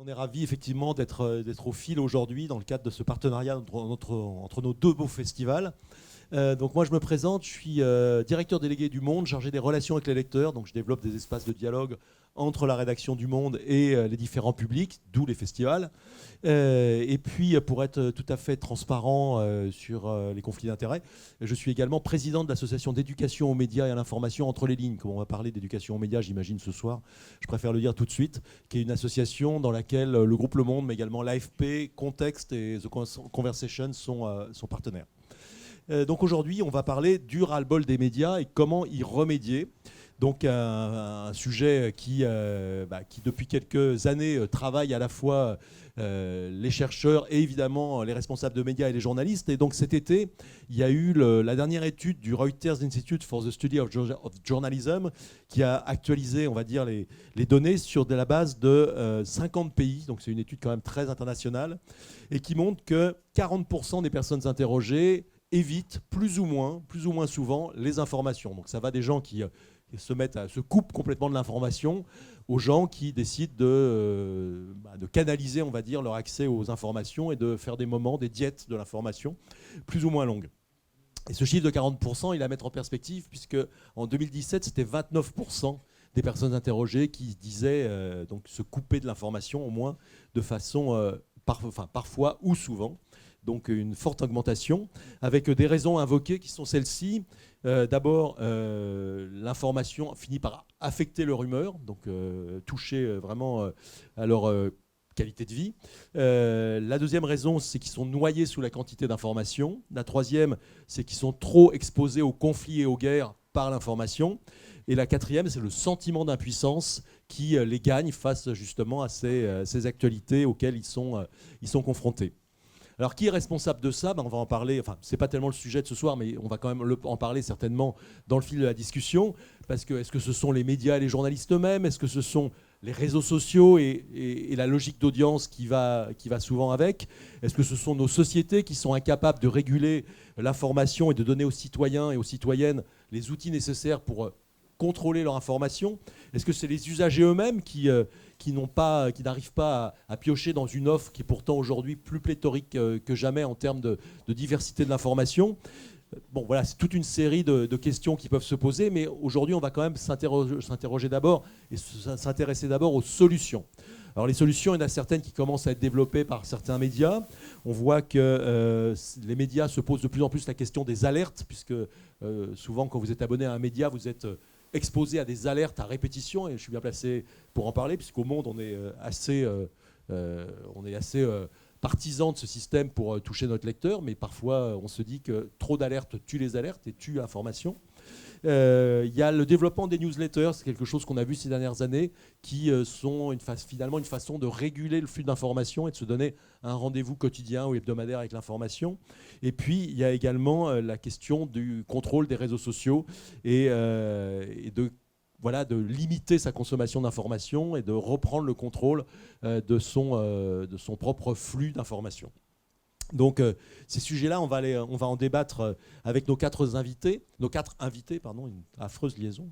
On est ravis effectivement d'être au fil aujourd'hui dans le cadre de ce partenariat entre nos deux beaux festivals. Donc moi je me présente, je suis directeur délégué du Monde, chargé des relations avec les lecteurs. Donc je développe des espaces de dialogue entre la rédaction du Monde et les différents publics, d'où les festivals. Et puis pour être tout à fait transparent sur les conflits d'intérêts, je suis également président de l'association d'éducation aux médias et à l'information entre les lignes. Comme on va parler d'éducation aux médias, j'imagine ce soir, je préfère le dire tout de suite, qui est une association dans laquelle le groupe Le Monde, mais également l'AFP, Context et The Conversation sont partenaires. Donc aujourd'hui, on va parler du ras-le-bol des médias et comment y remédier. Donc un sujet qui depuis quelques années travaille à la fois les chercheurs et évidemment les responsables de médias et les journalistes. Et donc cet été, il y a eu la dernière étude du Reuters Institute for the Study of Journalism qui a actualisé, on va dire, les données sur la base de 50 pays. Donc c'est une étude quand même très internationale et qui montre que 40% des personnes interrogées évitent plus ou moins souvent les informations. Donc ça va des gens qui se coupent complètement de l'information aux gens qui décident de canaliser, on va dire, leur accès aux informations et de faire des moments, des diètes de l'information plus ou moins longues. Et ce chiffre de 40%, il est à mettre en perspective puisque en 2017, c'était 29% des personnes interrogées qui disaient donc se couper de l'information au moins de façon parfois ou souvent. Donc une forte augmentation, avec des raisons invoquées qui sont celles-ci. D'abord, l'information finit par affecter leur humeur, donc toucher vraiment à leur qualité de vie. La deuxième raison, c'est qu'ils sont noyés sous la quantité d'informations. La troisième, c'est qu'ils sont trop exposés aux conflits et aux guerres par l'information. Et la quatrième, c'est le sentiment d'impuissance qui les gagne face justement à ces actualités auxquelles ils sont confrontés. Alors, qui est responsable de ça ? On va en parler, enfin, ce n'est pas tellement le sujet de ce soir, mais on va quand même en parler certainement dans le fil de la discussion, parce que est-ce que ce sont les médias et les journalistes eux-mêmes ? Est-ce que ce sont les réseaux sociaux et la logique d'audience qui va souvent avec ? Est-ce que ce sont nos sociétés qui sont incapables de réguler l'information et de donner aux citoyens et aux citoyennes les outils nécessaires pour contrôler leur information ? Est-ce que c'est les usagers eux-mêmes qui n'arrivent pas à piocher dans une offre qui est pourtant aujourd'hui plus pléthorique que jamais en termes de diversité de l'information ? Bon, voilà, c'est toute une série de questions qui peuvent se poser, mais aujourd'hui, on va quand même s'interroger d'abord et s'intéresser d'abord aux solutions. Alors les solutions, il y en a certaines qui commencent à être développées par certains médias. On voit que les médias se posent de plus en plus la question des alertes, puisque souvent, quand vous êtes abonné à un média, vous êtes exposé à des alertes à répétition, et je suis bien placé pour en parler, puisqu'au Monde, on est assez partisan de ce système pour toucher notre lecteur, mais parfois on se dit que trop d'alertes tue les alertes et tue l'information. Il y a le développement des newsletters, c'est quelque chose qu'on a vu ces dernières années, qui sont finalement une façon de réguler le flux d'informations et de se donner un rendez-vous quotidien ou hebdomadaire avec l'information. Et puis, il y a également la question du contrôle des réseaux sociaux et de limiter sa consommation d'informations et de reprendre le contrôle de son propre flux d'informations. Donc ces sujets-là, on va en débattre avec nos quatre invités, une affreuse liaison.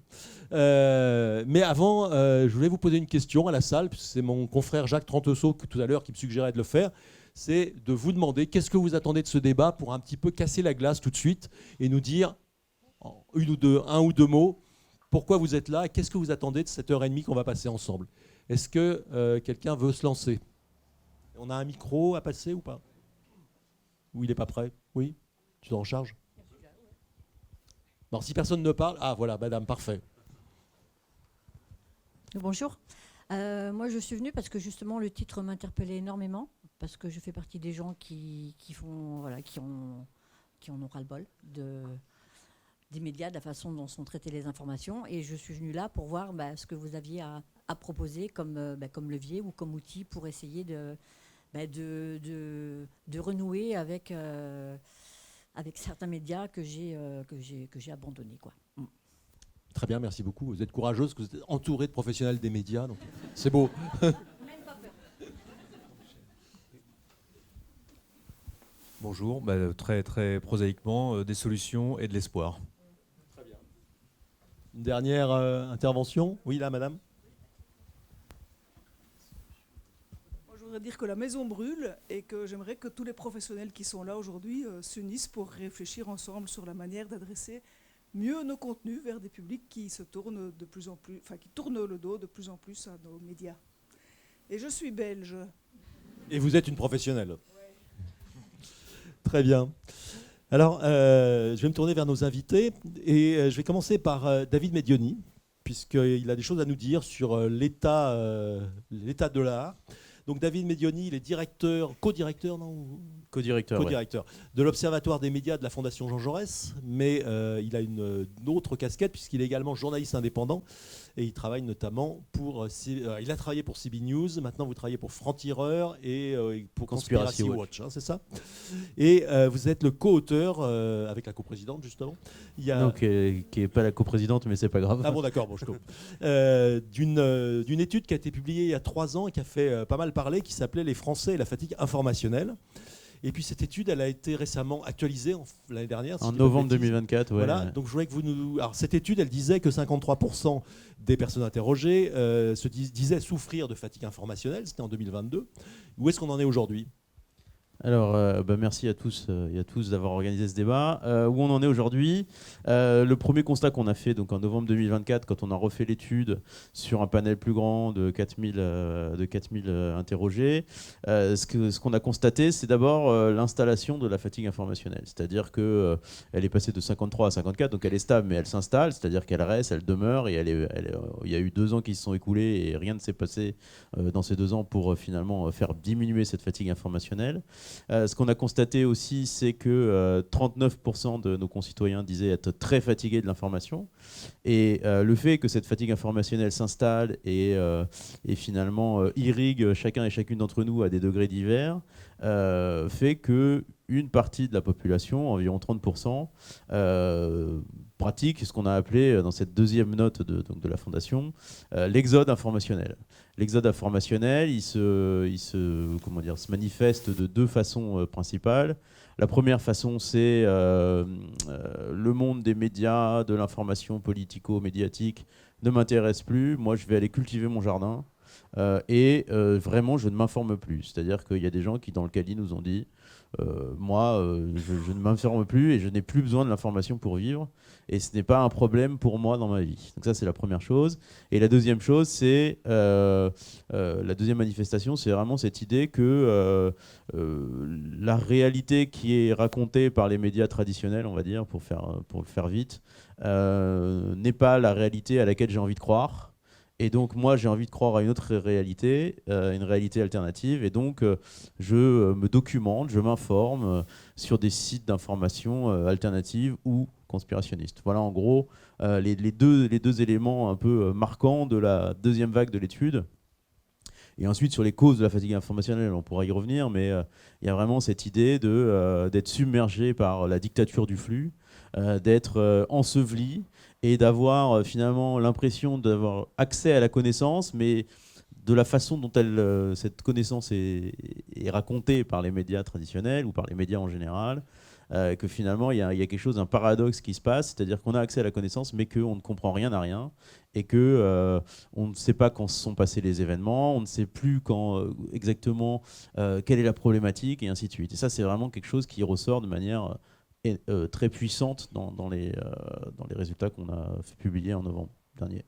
Mais avant, je voulais vous poser une question à la salle, puisque c'est mon confrère Jacques Tranteseau tout à l'heure qui me suggérait de le faire. C'est de vous demander qu'est-ce que vous attendez de ce débat pour un petit peu casser la glace tout de suite et nous dire en un ou deux mots pourquoi vous êtes là et qu'est-ce que vous attendez de cette heure et demie qu'on va passer ensemble. Est-ce que quelqu'un veut se lancer ? On a un micro à passer ou pas ? Ou il n'est pas prêt ? Oui ? Tu t'en charges ? Non, si personne ne parle... Ah voilà, madame, parfait. Bonjour. Moi, je suis venue parce que justement, le titre m'interpellait énormément, parce que je fais partie des gens qui en ont ras-le-bol des médias, de la façon dont sont traitées les informations. Et je suis venue là pour voir ce que vous aviez à proposer comme levier ou comme outil pour essayer de renouer avec certains médias que j'ai abandonnés, quoi. Très bien, merci beaucoup. Vous êtes courageuse, que vous êtes entourée de professionnels des médias, donc c'est beau. Même pas peur. Bonjour, très, très prosaïquement, des solutions et de l'espoir. Très bien. Une dernière intervention ? Oui, là, madame ? voudrais dire que la maison brûle et que j'aimerais que tous les professionnels qui sont là aujourd'hui s'unissent pour réfléchir ensemble sur la manière d'adresser mieux nos contenus vers des publics qui se tournent de plus en plus, enfin qui tournent le dos de plus en plus à nos médias. Et je suis belge. Et vous êtes une professionnelle. Ouais. Très bien. Alors, je vais me tourner vers nos invités et je vais commencer par David Medioni, puisqu'il a des choses à nous dire sur l'état de l'art. Donc David Medioni, il est co-directeur de l'Observatoire des médias de la Fondation Jean Jaurès, mais il a une autre casquette puisqu'il est également journaliste indépendant et il travaille notamment il a travaillé pour CB News, maintenant vous travaillez pour Franc-Tireur et pour Conspiracy Watch, hein, c'est ça. Et vous êtes le co-auteur avec la coprésidente justement. Non, qui n'est pas la coprésidente, mais c'est pas grave. Ah bon, d'accord, bon, je coupe. D'une étude qui a été publiée il y a 3 ans et qui a fait pas mal parler, qui s'appelait Les Français et la fatigue informationnelle. Et puis cette étude, elle a été récemment actualisée l'année dernière. En novembre 2024, ouais. Voilà, donc je voudrais que vous nous... Alors cette étude, elle disait que 53% des personnes interrogées disaient souffrir de fatigue informationnelle, c'était en 2022. Où est-ce qu'on en est aujourd'hui ? Alors, merci à tous d'avoir organisé ce débat. Où on en est aujourd'hui, le premier constat qu'on a fait donc, en novembre 2024, quand on a refait l'étude sur un panel plus grand de 4000 interrogés, ce qu'on a constaté, c'est d'abord l'installation de la fatigue informationnelle. C'est-à-dire qu'elle est passée de 53 à 54, donc elle est stable, mais elle s'installe, c'est-à-dire qu'elle reste, elle demeure, et il y a eu 2 ans qui se sont écoulés et rien ne s'est passé dans ces 2 ans pour finalement faire diminuer cette fatigue informationnelle. Ce qu'on a constaté aussi, c'est que 39% de nos concitoyens disaient être très fatigués de l'information. Et le fait que cette fatigue informationnelle s'installe et finalement irrigue chacun et chacune d'entre nous à des degrés divers, fait qu'une partie de la population, environ 30%, pratique ce qu'on a appelé dans cette deuxième note de la Fondation, l'exode informationnel. L'exode informationnel, il se manifeste de 2 façons principales. La première façon, c'est le monde des médias, de l'information politico-médiatique ne m'intéresse plus. Moi, je vais aller cultiver mon jardin. Vraiment, je ne m'informe plus. C'est-à-dire qu'il y a des gens qui, dans le Cali, nous ont dit je ne m'informe plus et je n'ai plus besoin de l'information pour vivre. Et ce n'est pas un problème pour moi dans ma vie. Donc ça, c'est la première chose. Et la deuxième chose, c'est la deuxième manifestation, c'est vraiment cette idée que la réalité qui est racontée par les médias traditionnels, on va dire, pour le faire vite, n'est pas la réalité à laquelle j'ai envie de croire. Et donc, moi, j'ai envie de croire à une autre réalité, une réalité alternative. Et donc, je me documente, je m'informe sur des sites d'information alternatives ou conspirationnistes. Voilà, en gros, les deux éléments un peu marquants de la deuxième vague de l'étude. Et ensuite, sur les causes de la fatigue informationnelle, on pourra y revenir, mais il y a vraiment cette idée d'être submergé par la dictature du flux, d'être enseveli, et d'avoir finalement l'impression d'avoir accès à la connaissance, mais de la façon dont cette connaissance est racontée par les médias traditionnels ou par les médias en général, que finalement il y a quelque chose, un paradoxe qui se passe, c'est-à-dire qu'on a accès à la connaissance, mais qu'on ne comprend rien à rien, et qu'on ne sait pas quand se sont passés les événements, on ne sait plus exactement quelle est la problématique, et ainsi de suite. Et ça, c'est vraiment quelque chose qui ressort de manière très puissante dans les résultats qu'on a fait publier en novembre dernier.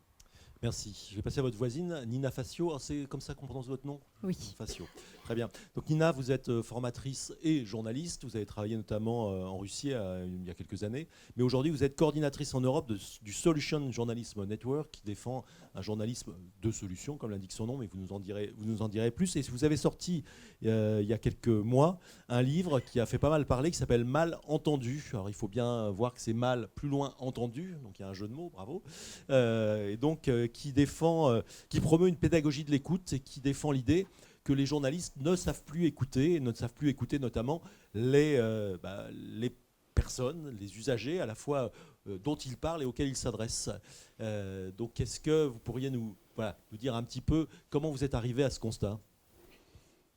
Merci. Je vais passer à votre voisine, Nina Facio. Alors, c'est comme ça qu'on prononce votre nom ? Oui. Facio. Très bien. Donc Nina, vous êtes formatrice et journaliste. Vous avez travaillé notamment en Russie il y a quelques années. Mais aujourd'hui, vous êtes coordinatrice en Europe du Solution Journalism Network, qui défend un journalisme de solution, comme l'indique son nom, mais vous nous en direz plus. Et vous avez sorti, il y a quelques mois, un livre qui a fait pas mal parler, qui s'appelle Mal entendu. Alors il faut bien voir que c'est mal plus loin entendu. Donc il y a un jeu de mots, bravo. Et donc qui promeut une pédagogie de l'écoute et qui défend l'idée que les journalistes ne savent plus écouter, et ne savent plus écouter notamment les personnes, les usagers, à la fois dont ils parlent et auxquels ils s'adressent. Donc est-ce que vous pourriez nous dire un petit peu comment vous êtes arrivé à ce constat ?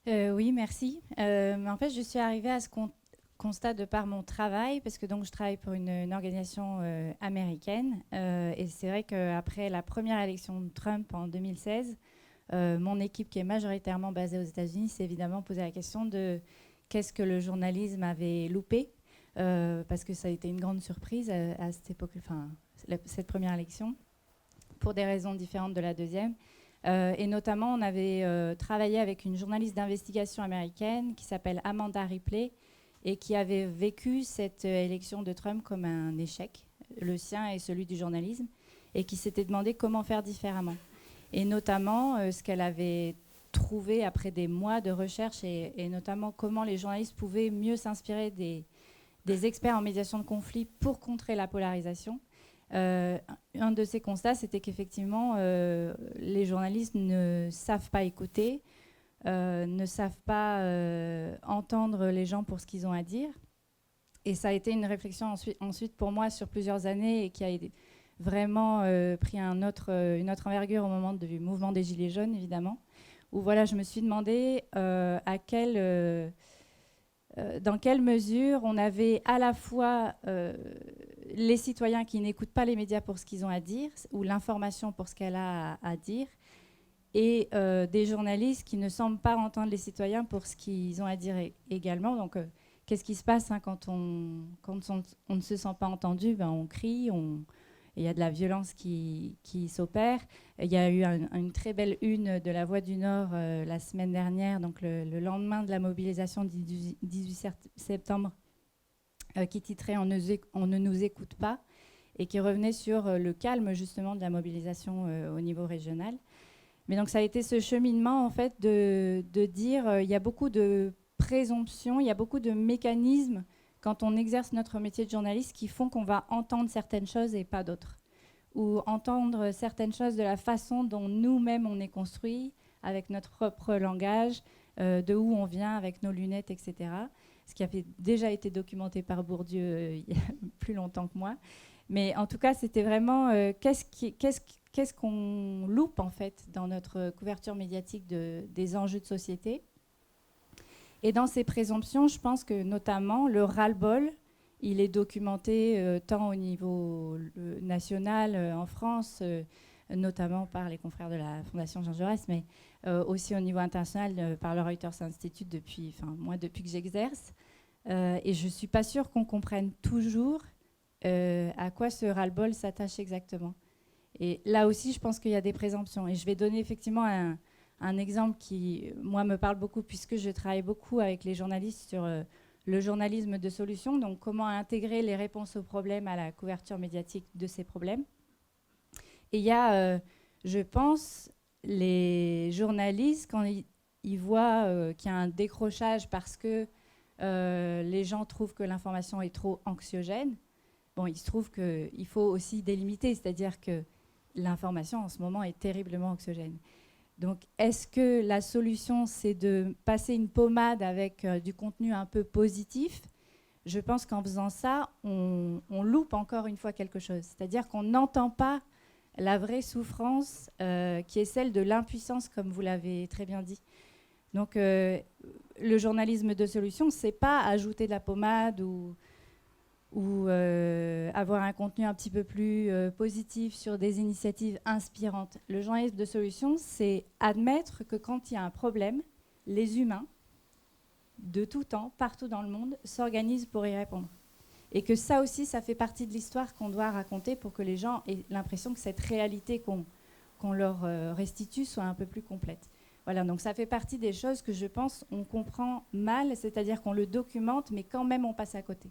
Oui, merci. En fait, je suis arrivée à ce constat de par mon travail, parce que donc, je travaille pour une organisation américaine. Et c'est vrai qu'après la première élection de Trump en 2016, mon équipe qui est majoritairement basée aux États-Unis s'est évidemment posé la question de qu'est-ce que le journalisme avait loupé, parce que ça a été une grande surprise à cette époque, cette première élection, pour des raisons différentes de la deuxième. Et notamment, on avait travaillé avec une journaliste d'investigation américaine qui s'appelle Amanda Ripley et qui avait vécu cette élection de Trump comme un échec, le sien et celui du journalisme, et qui s'était demandé comment faire différemment. Et notamment, ce qu'elle avait trouvé après des mois de recherche et notamment comment les journalistes pouvaient mieux s'inspirer des experts en médiation de conflits pour contrer la polarisation. Un de ces constats, c'était qu'effectivement, les journalistes ne savent pas écouter, ne savent pas entendre les gens pour ce qu'ils ont à dire. Et ça a été une réflexion ensuite pour moi sur plusieurs années et qui a vraiment pris une autre envergure au moment du mouvement des Gilets jaunes, évidemment, où voilà, je me suis demandé dans quelle mesure on avait à la fois les citoyens qui n'écoutent pas les médias pour ce qu'ils ont à dire, ou l'information pour ce qu'elle a à dire, et des journalistes qui ne semblent pas entendre les citoyens pour ce qu'ils ont à dire également. Donc, qu'est-ce qui se passe quand on ne se sent pas entendu? On crie, il y a de la violence qui s'opère. Il y a eu une très belle une de La Voix du Nord la semaine dernière, donc le lendemain de la mobilisation du 18 septembre, qui titrait « On ne nous écoute pas » et qui revenait sur le calme justement de la mobilisation au niveau régional. Mais donc ça a été ce cheminement en fait de dire il y a beaucoup de présomptions, il y a beaucoup de mécanismes quand on exerce notre métier de journaliste qui font qu'on va entendre certaines choses et pas d'autres. Ou entendre certaines choses de la façon dont nous-mêmes on est construit, avec notre propre langage, de où on vient avec nos lunettes, etc. Ce qui avait déjà été documenté par Bourdieu il y a plus longtemps que moi. Mais en tout cas, c'était vraiment qu'est-ce qu'on loupe en fait dans notre couverture médiatique des enjeux de société. Et dans ces présomptions, je pense que notamment le ras-le-bol, il est documenté tant au niveau national en France, notamment par les confrères de la Fondation Jean Jaurès, mais aussi au niveau international par le Reuters Institute depuis que j'exerce. Et je ne suis pas sûre qu'on comprenne toujours à quoi ce ras-le-bol s'attache exactement. Et là aussi, je pense qu'il y a des présomptions. Et je vais donner effectivement un exemple qui, moi, me parle beaucoup, puisque je travaille beaucoup avec les journalistes sur le journalisme de solution, donc comment intégrer les réponses aux problèmes à la couverture médiatique de ces problèmes. Et il y a, je pense, les journalistes, quand ils voient qu'il y a un décrochage parce que les gens trouvent que l'information est trop anxiogène, il se trouve qu'il faut aussi délimiter, c'est-à-dire que l'information en ce moment est terriblement anxiogène. Donc, est-ce que la solution, c'est de passer une pommade avec du contenu un peu positif? Je pense qu'en faisant ça, on loupe encore une fois quelque chose. C'est-à-dire qu'on n'entend pas la vraie souffrance qui est celle de l'impuissance, comme vous l'avez très bien dit. Donc, le journalisme de solution, c'est pas ajouter de la pommade ou avoir un contenu un petit peu plus positif sur des initiatives inspirantes. Le journalisme de solution, c'est admettre que quand il y a un problème, les humains, de tout temps, partout dans le monde, s'organisent pour y répondre. Et que ça aussi, ça fait partie de l'histoire qu'on doit raconter pour que les gens aient l'impression que cette réalité qu'on leur restitue soit un peu plus complète. Voilà, donc ça fait partie des choses que je pense on comprend mal, c'est-à-dire qu'on le documente, mais quand même on passe à côté.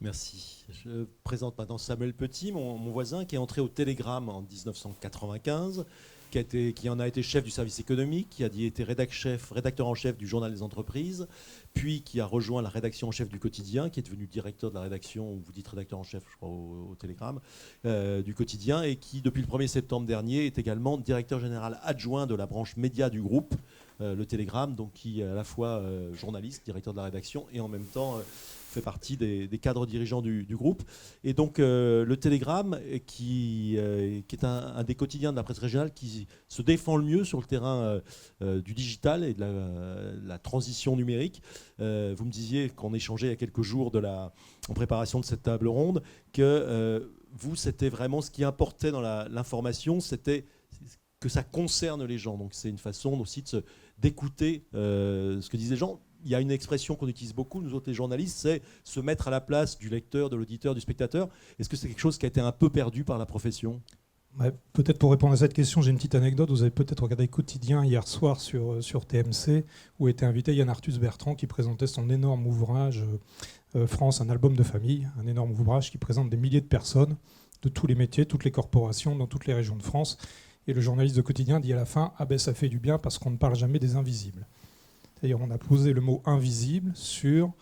Merci. Je présente maintenant Samuel Petit, mon voisin, qui est entré au Télégramme en 1995, qui en a été chef du service économique, qui a été rédacteur en chef du Journal des entreprises, puis qui a rejoint la rédaction en chef du Quotidien, qui est devenu directeur de la rédaction, ou vous dites rédacteur en chef, je crois, au Télégramme, du Quotidien, et qui, depuis le 1er septembre dernier, est également directeur général adjoint de la branche média du groupe, le Télégramme, donc qui est à la fois journaliste, directeur de la rédaction, et en même temps fait partie des cadres dirigeants du groupe. Et donc le Télégramme, qui est un des quotidiens de la presse régionale qui se défend le mieux sur le terrain du digital et de la transition numérique. Vous me disiez qu'on échangeait il y a quelques jours en préparation de cette table ronde, que vous, c'était vraiment ce qui importait dans l'information, c'était que ça concerne les gens. Donc c'est une façon aussi d'écouter ce que disent les gens. Il y a une expression qu'on utilise beaucoup, nous autres les journalistes, c'est se mettre à la place du lecteur, de l'auditeur, du spectateur. Est-ce que c'est quelque chose qui a été un peu perdu par la profession ? Ouais, peut-être pour répondre à cette question, j'ai une petite anecdote. Vous avez peut-être regardé Quotidien hier soir sur TMC, où était invité Yann Arthus Bertrand qui présentait son énorme ouvrage France, un album de famille, un énorme ouvrage qui présente des milliers de personnes de tous les métiers, toutes les corporations, dans toutes les régions de France. Et le journaliste de Quotidien dit à la fin « Ah ben ça fait du bien parce qu'on ne parle jamais des invisibles ». C'est-à-dire on a posé le mot « invisible » sur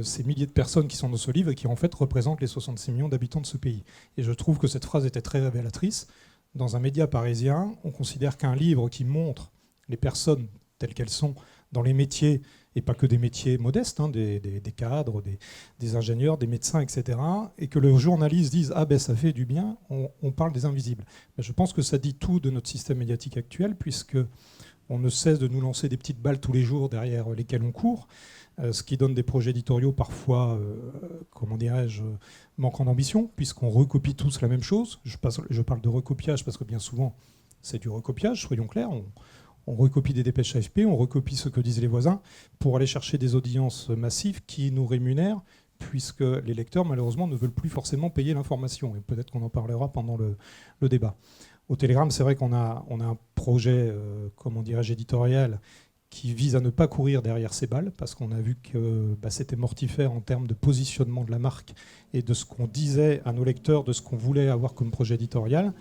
ces milliers de personnes qui sont dans ce livre et qui en fait représentent les 66 millions d'habitants de ce pays. Et je trouve que cette phrase était très révélatrice. Dans un média parisien, on considère qu'un livre qui montre les personnes telles qu'elles sont dans les métiers, et pas que des métiers modestes, hein, des cadres, des ingénieurs, des médecins, etc., et que le journaliste dise « Ah ben ça fait du bien », on parle des invisibles. Mais je pense que ça dit tout de notre système médiatique actuel, puisque on ne cesse de nous lancer des petites balles tous les jours derrière lesquelles on court, ce qui donne des projets éditoriaux parfois, comment dirais-je, manquant d'ambition, puisqu'on recopie tous la même chose. Je parle de recopiage parce que bien souvent, c'est du recopiage, soyons clairs. On recopie des dépêches AFP, on recopie ce que disent les voisins pour aller chercher des audiences massives qui nous rémunèrent, puisque les lecteurs, malheureusement, ne veulent plus forcément payer l'information. Et peut-être qu'on en parlera pendant le débat. Au Télégramme, c'est vrai qu'on a un projet, comment dirais-je, éditorial qui vise à ne pas courir derrière ces balles, parce qu'on a vu que c'était mortifère en termes de positionnement de la marque et de ce qu'on disait à nos lecteurs, de ce qu'on voulait avoir comme projet éditorial.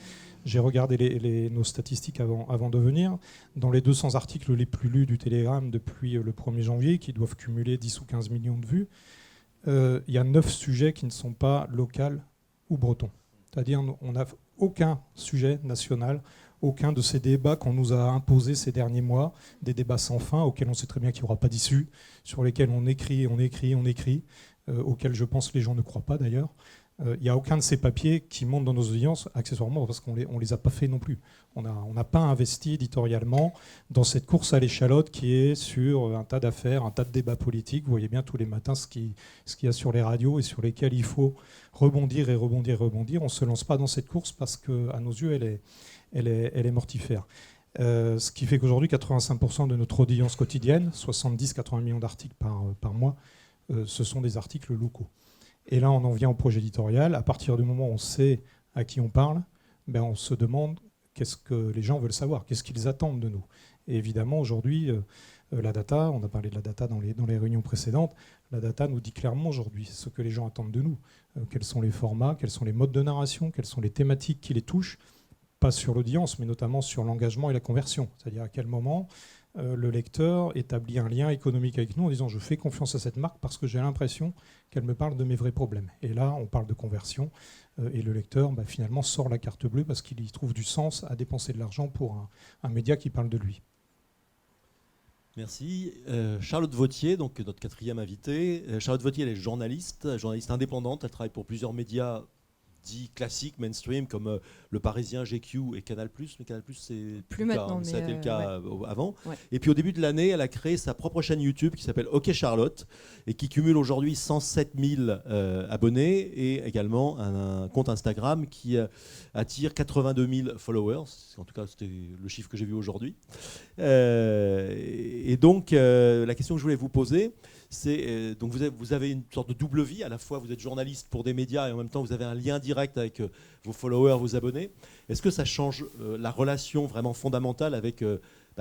J'ai regardé nos statistiques avant de venir. Dans les 200 articles les plus lus du Télégramme depuis le 1er janvier, qui doivent cumuler 10 ou 15 millions de vues, il y a 9 sujets qui ne sont pas locaux ou bretons. C'est-à-dire on n'a aucun sujet national, aucun de ces débats qu'on nous a imposés ces derniers mois, des débats sans fin auxquels on sait très bien qu'il n'y aura pas d'issue, sur lesquels on écrit, auxquels je pense les gens ne croient pas d'ailleurs. Il n'y a aucun de ces papiers qui montent dans nos audiences, accessoirement parce qu'on les a pas fait non plus. On n'a pas investi éditorialement dans cette course à l'échalote qui est sur un tas d'affaires, un tas de débats politiques. Vous voyez bien tous les matins ce qu'il y a sur les radios et sur lesquels il faut rebondir et rebondir et rebondir. On ne se lance pas dans cette course parce qu'à nos yeux, elle est mortifère. Ce qui fait qu'aujourd'hui, 85% de notre audience quotidienne, 70-80 millions d'articles par mois, ce sont des articles locaux. Et là, on en vient au projet éditorial. À partir du moment où on sait à qui on parle, on se demande qu'est-ce que les gens veulent savoir, qu'est-ce qu'ils attendent de nous. Et évidemment, aujourd'hui, la data, on a parlé de la data dans les réunions précédentes, la data nous dit clairement aujourd'hui ce que les gens attendent de nous. Quels sont les formats, quels sont les modes de narration, quelles sont les thématiques qui les touchent, pas sur l'audience, mais notamment sur l'engagement et la conversion. C'est-à-dire à quel moment le lecteur établit un lien économique avec nous en disant « je fais confiance à cette marque parce que j'ai l'impression qu'elle me parle de mes vrais problèmes ». Et là, on parle de conversion et le lecteur finalement sort la carte bleue parce qu'il y trouve du sens à dépenser de l'argent pour un média qui parle de lui. Merci. Charlotte Vautier, donc notre quatrième invitée. Charlotte Vautier, elle est journaliste indépendante. Elle travaille pour plusieurs médias dits classiques, mainstream, comme Le Parisien, GQ et Canal+. Mais Canal+, c'est plus maintenant, ça a été le cas avant. Ouais. Et puis au début de l'année, elle a créé sa propre chaîne YouTube qui s'appelle OK Charlotte et qui cumule aujourd'hui 107 000 abonnés et également un compte Instagram qui attire 82 000 followers. En tout cas, c'était le chiffre que j'ai vu aujourd'hui. Et donc, la question que je voulais vous poser, c'est donc vous avez une sorte de double vie. À la fois, vous êtes journaliste pour des médias et en même temps, vous avez un lien direct avec vos followers, vos abonnés. Est-ce que ça change la relation vraiment fondamentale avec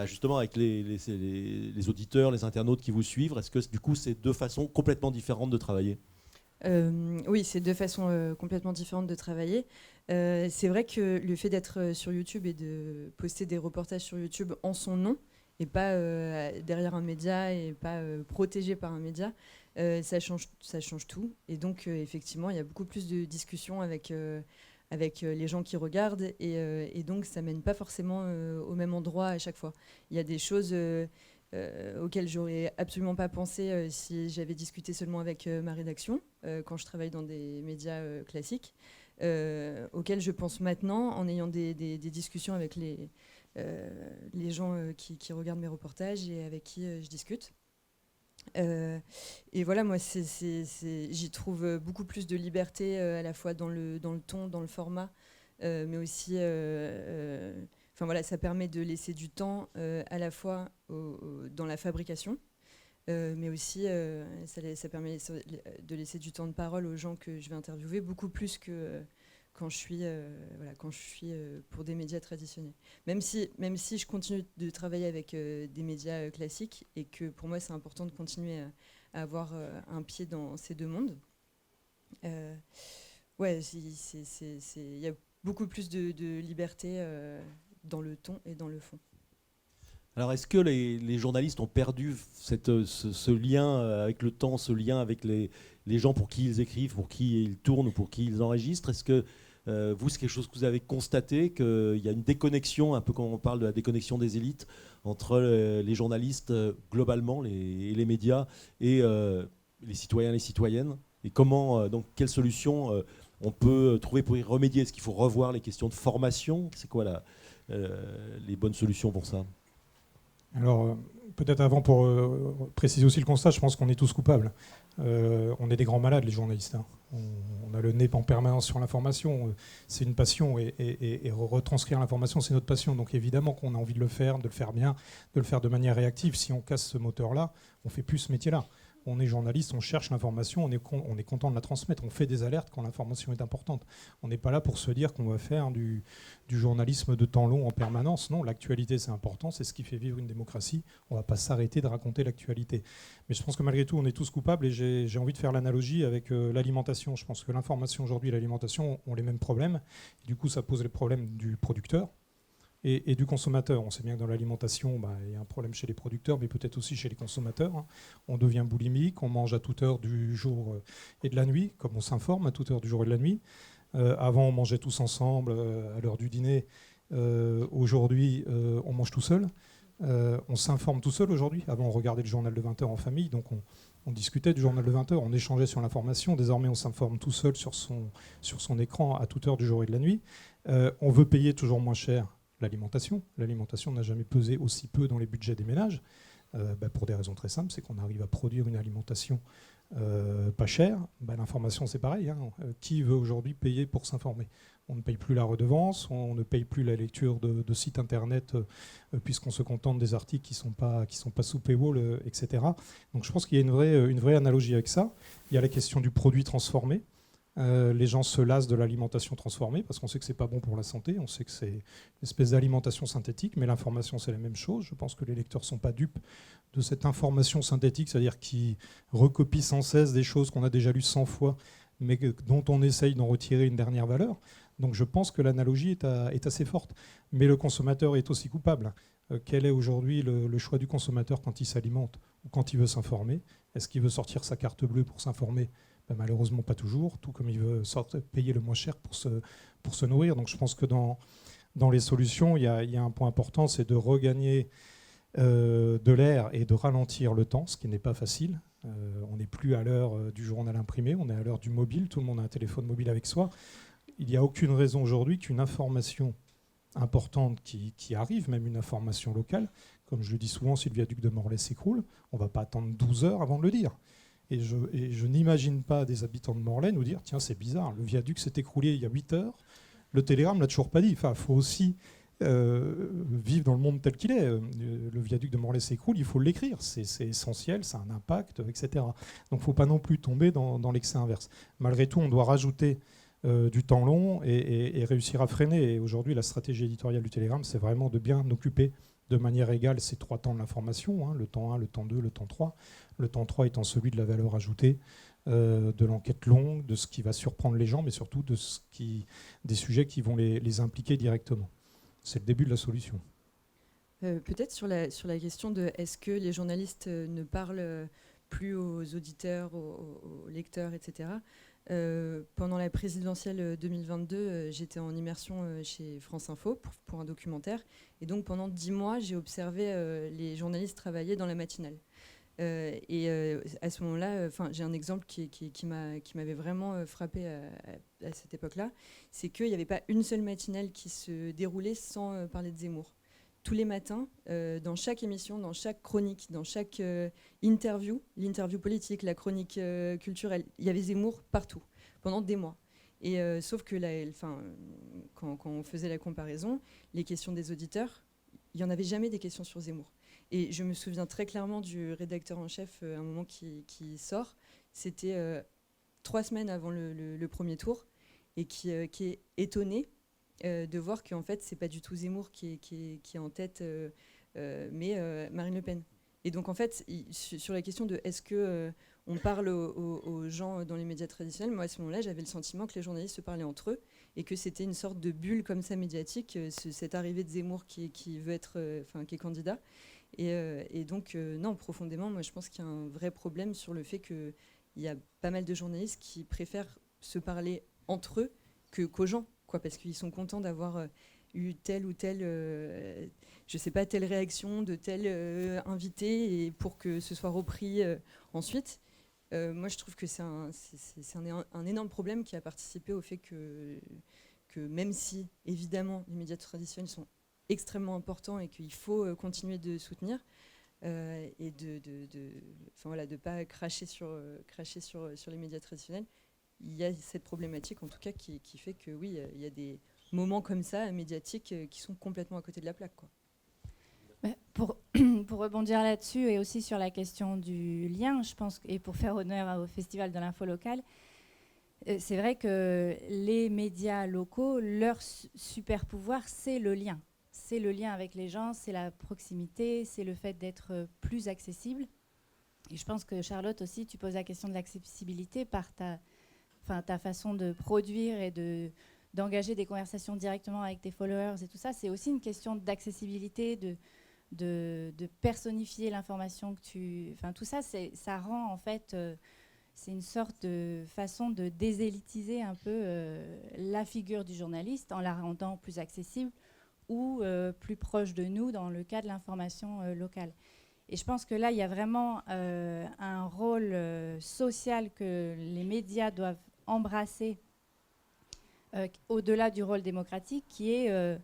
justement avec les auditeurs, les internautes qui vous suivent? Est-ce que du coup, c'est deux façons complètement différentes de travailler? Oui, c'est deux façons complètement différentes de travailler. C'est vrai que le fait d'être sur YouTube et de poster des reportages sur YouTube en son nom, et pas derrière un média et pas protégé par un média, ça change tout. Et donc, effectivement, il y a beaucoup plus de discussions avec les gens qui regardent. Et donc, ça ne mène pas forcément au même endroit à chaque fois. Il y a des choses auxquelles j'aurais absolument pas pensé si j'avais discuté seulement avec ma rédaction, quand je travaille dans des médias classiques, auxquelles je pense maintenant en ayant des discussions avec les gens qui regardent mes reportages et avec qui je discute. Et voilà, moi, j'y trouve beaucoup plus de liberté à la fois dans le ton, dans le format, mais aussi... voilà, ça permet de laisser du temps à la fois dans la fabrication, mais aussi ça permet de laisser du temps de parole aux gens que je vais interviewer, beaucoup plus que quand je suis pour des médias traditionnels. Même si je continue de travailler avec des médias classiques, et que pour moi c'est important de continuer à avoir un pied dans ces deux mondes. Ouais, il y a beaucoup plus de liberté dans le ton et dans le fond. Alors, est-ce que les journalistes ont perdu ce lien avec le temps, ce lien avec les gens pour qui ils écrivent, pour qui ils tournent ou pour qui ils enregistrent? Est-ce que vous, c'est quelque chose que vous avez constaté, qu'il y a une déconnexion, un peu comme on parle de la déconnexion des élites, entre les journalistes globalement, les médias, et les citoyens et les citoyennes? Et comment, donc, quelles solutions on peut trouver pour y remédier? Est-ce qu'il faut revoir les questions de formation? C'est quoi les bonnes solutions pour ça? Alors, peut-être avant, pour préciser aussi le constat, je pense qu'on est tous coupables. On est des grands malades, les journalistes. Hein. On a le nez en permanence sur l'information. C'est une passion, et retranscrire l'information, c'est notre passion. Donc évidemment qu'on a envie de le faire bien, de le faire de manière réactive. Si on casse ce moteur-là, on ne fait plus ce métier-là. On est journaliste, on cherche l'information, on est content de la transmettre, on fait des alertes quand l'information est importante. On n'est pas là pour se dire qu'on va faire du journalisme de temps long en permanence. Non, l'actualité c'est important, c'est ce qui fait vivre une démocratie. On ne va pas s'arrêter de raconter l'actualité. Mais je pense que malgré tout, on est tous coupables, et j'ai envie de faire l'analogie avec l'alimentation. Je pense que l'information aujourd'hui et l'alimentation ont les mêmes problèmes. Et du coup, ça pose les problèmes du producteur et du consommateur. On sait bien que dans l'alimentation, il y a un problème chez les producteurs, mais peut-être aussi chez les consommateurs. Hein. On devient boulimique, on mange à toute heure du jour et de la nuit, comme on s'informe à toute heure du jour et de la nuit. Avant, on mangeait tous ensemble à l'heure du dîner. Aujourd'hui, on mange tout seul. On s'informe tout seul aujourd'hui. Avant, on regardait le journal de 20h en famille, donc on discutait du journal de 20h, on échangeait sur l'information. Désormais, on s'informe tout seul sur son écran à toute heure du jour et de la nuit. On veut payer toujours moins cher l'alimentation. L'alimentation n'a jamais pesé aussi peu dans les budgets des ménages, pour des raisons très simples, c'est qu'on arrive à produire une alimentation pas chère. L'information, c'est pareil. Hein. Qui veut aujourd'hui payer pour s'informer? On ne paye plus la redevance, on ne paye plus la lecture de sites internet, puisqu'on se contente des articles qui sont pas sous paywall, etc. Donc je pense qu'il y a une vraie analogie avec ça. Il y a la question du produit transformé. Les gens se lassent de l'alimentation transformée parce qu'on sait que c'est pas bon pour la santé, on sait que c'est une espèce d'alimentation synthétique, mais l'information c'est la même chose. Je pense que les lecteurs sont pas dupes de cette information synthétique, c'est-à-dire qui recopie sans cesse des choses qu'on a déjà lues 100 fois, mais dont on essaye d'en retirer une dernière valeur. Donc je pense que l'analogie est assez forte, mais le consommateur est aussi coupable. Quel est aujourd'hui le choix du consommateur quand il s'alimente ou quand il veut s'informer? Est-ce qu'il veut sortir sa carte bleue pour s'informer? Malheureusement pas toujours, tout comme il veut payer le moins cher pour se nourrir. Donc je pense que dans les solutions, il y a un point important, c'est de regagner de l'air et de ralentir le temps, ce qui n'est pas facile. On n'est plus à l'heure du journal imprimé, on est à l'heure du mobile, tout le monde a un téléphone mobile avec soi. Il n'y a aucune raison aujourd'hui qu'une information importante qui arrive, même une information locale, comme je le dis souvent, si le viaduc de Morlaix s'écroule, on ne va pas attendre 12 heures avant de le dire. Et je n'imagine pas des habitants de Morlaix nous dire « Tiens, c'est bizarre, le viaduc s'est écroulé il y a 8 heures, le télégramme ne l'a toujours pas dit. » Enfin, il faut aussi vivre dans le monde tel qu'il est. Le viaduc de Morlaix s'écroule, il faut l'écrire. C'est essentiel, ça a un impact, etc. Donc il ne faut pas non plus tomber dans l'excès inverse. Malgré tout, on doit rajouter du temps long et réussir à freiner. Et aujourd'hui, la stratégie éditoriale du télégramme, c'est vraiment de bien occuper de manière égale ces 3 temps de l'information, hein, le temps 1, le temps 2, le temps 3. Le temps 3 étant celui de la valeur ajoutée, de l'enquête longue, de ce qui va surprendre les gens, mais surtout des sujets qui vont les impliquer directement. C'est le début de la solution. Peut-être sur la question de est-ce que les journalistes ne parlent plus aux auditeurs, aux lecteurs, etc. Pendant la présidentielle 2022, j'étais en immersion chez France Info pour un documentaire. Et donc pendant 10 mois, j'ai observé les journalistes travailler dans la matinale. À ce moment-là, j'ai un exemple qui m'avait vraiment frappé à cette époque-là, c'est qu'il n'y avait pas une seule matinale qui se déroulait sans parler de Zemmour. Tous les matins, dans chaque émission, dans chaque chronique, dans chaque interview, l'interview politique, la chronique culturelle, il y avait Zemmour partout, pendant des mois. Et sauf que quand on faisait la comparaison, les questions des auditeurs, il n'y en avait jamais des questions sur Zemmour. Et je me souviens très clairement du rédacteur en chef, à un moment qui sort, c'était 3 semaines avant le premier tour, et qui est étonné de voir qu'en fait, c'est pas du tout Zemmour qui est en tête, mais Marine Le Pen. Et donc, en fait, sur la question de est-ce que on parle aux gens dans les médias traditionnels, moi, à ce moment-là, j'avais le sentiment que les journalistes se parlaient entre eux et que c'était une sorte de bulle comme ça médiatique, cette arrivée de Zemmour qui veut être, qui est candidat. Et donc, non, profondément, moi, je pense qu'il y a un vrai problème sur le fait qu'il y a pas mal de journalistes qui préfèrent se parler entre eux qu'aux gens, quoi, parce qu'ils sont contents d'avoir eu telle ou telle, je sais pas, telle réaction de tel invité, et pour que ce soit repris ensuite. Moi, je trouve que c'est un énorme problème qui a participé au fait que même si, évidemment, les médias traditionnels sont extrêmement importants et qu'il faut continuer de soutenir, et de pas cracher sur les médias traditionnels, il y a cette problématique, en tout cas, qui fait que oui, il y a des moments comme ça, médiatiques, qui sont complètement à côté de la plaque, quoi. Pour rebondir là-dessus et aussi sur la question du lien, je pense, et pour faire honneur au Festival de l'info locale, c'est vrai que les médias locaux, leur super pouvoir, c'est le lien. C'est le lien avec les gens, c'est la proximité, c'est le fait d'être plus accessible. Et je pense que Charlotte aussi, tu poses la question de l'accessibilité par ta façon de produire et d'engager des conversations directement avec tes followers et tout ça. C'est aussi une question d'accessibilité, de personnifier l'information que tu... Enfin, tout ça, ça rend en fait... c'est une sorte de façon de désélitiser un peu la figure du journaliste en la rendant plus accessible ou plus proche de nous dans le cas de l'information locale. Et je pense que là, il y a vraiment un rôle social que les médias doivent embrasser au-delà du rôle démocratique, qui est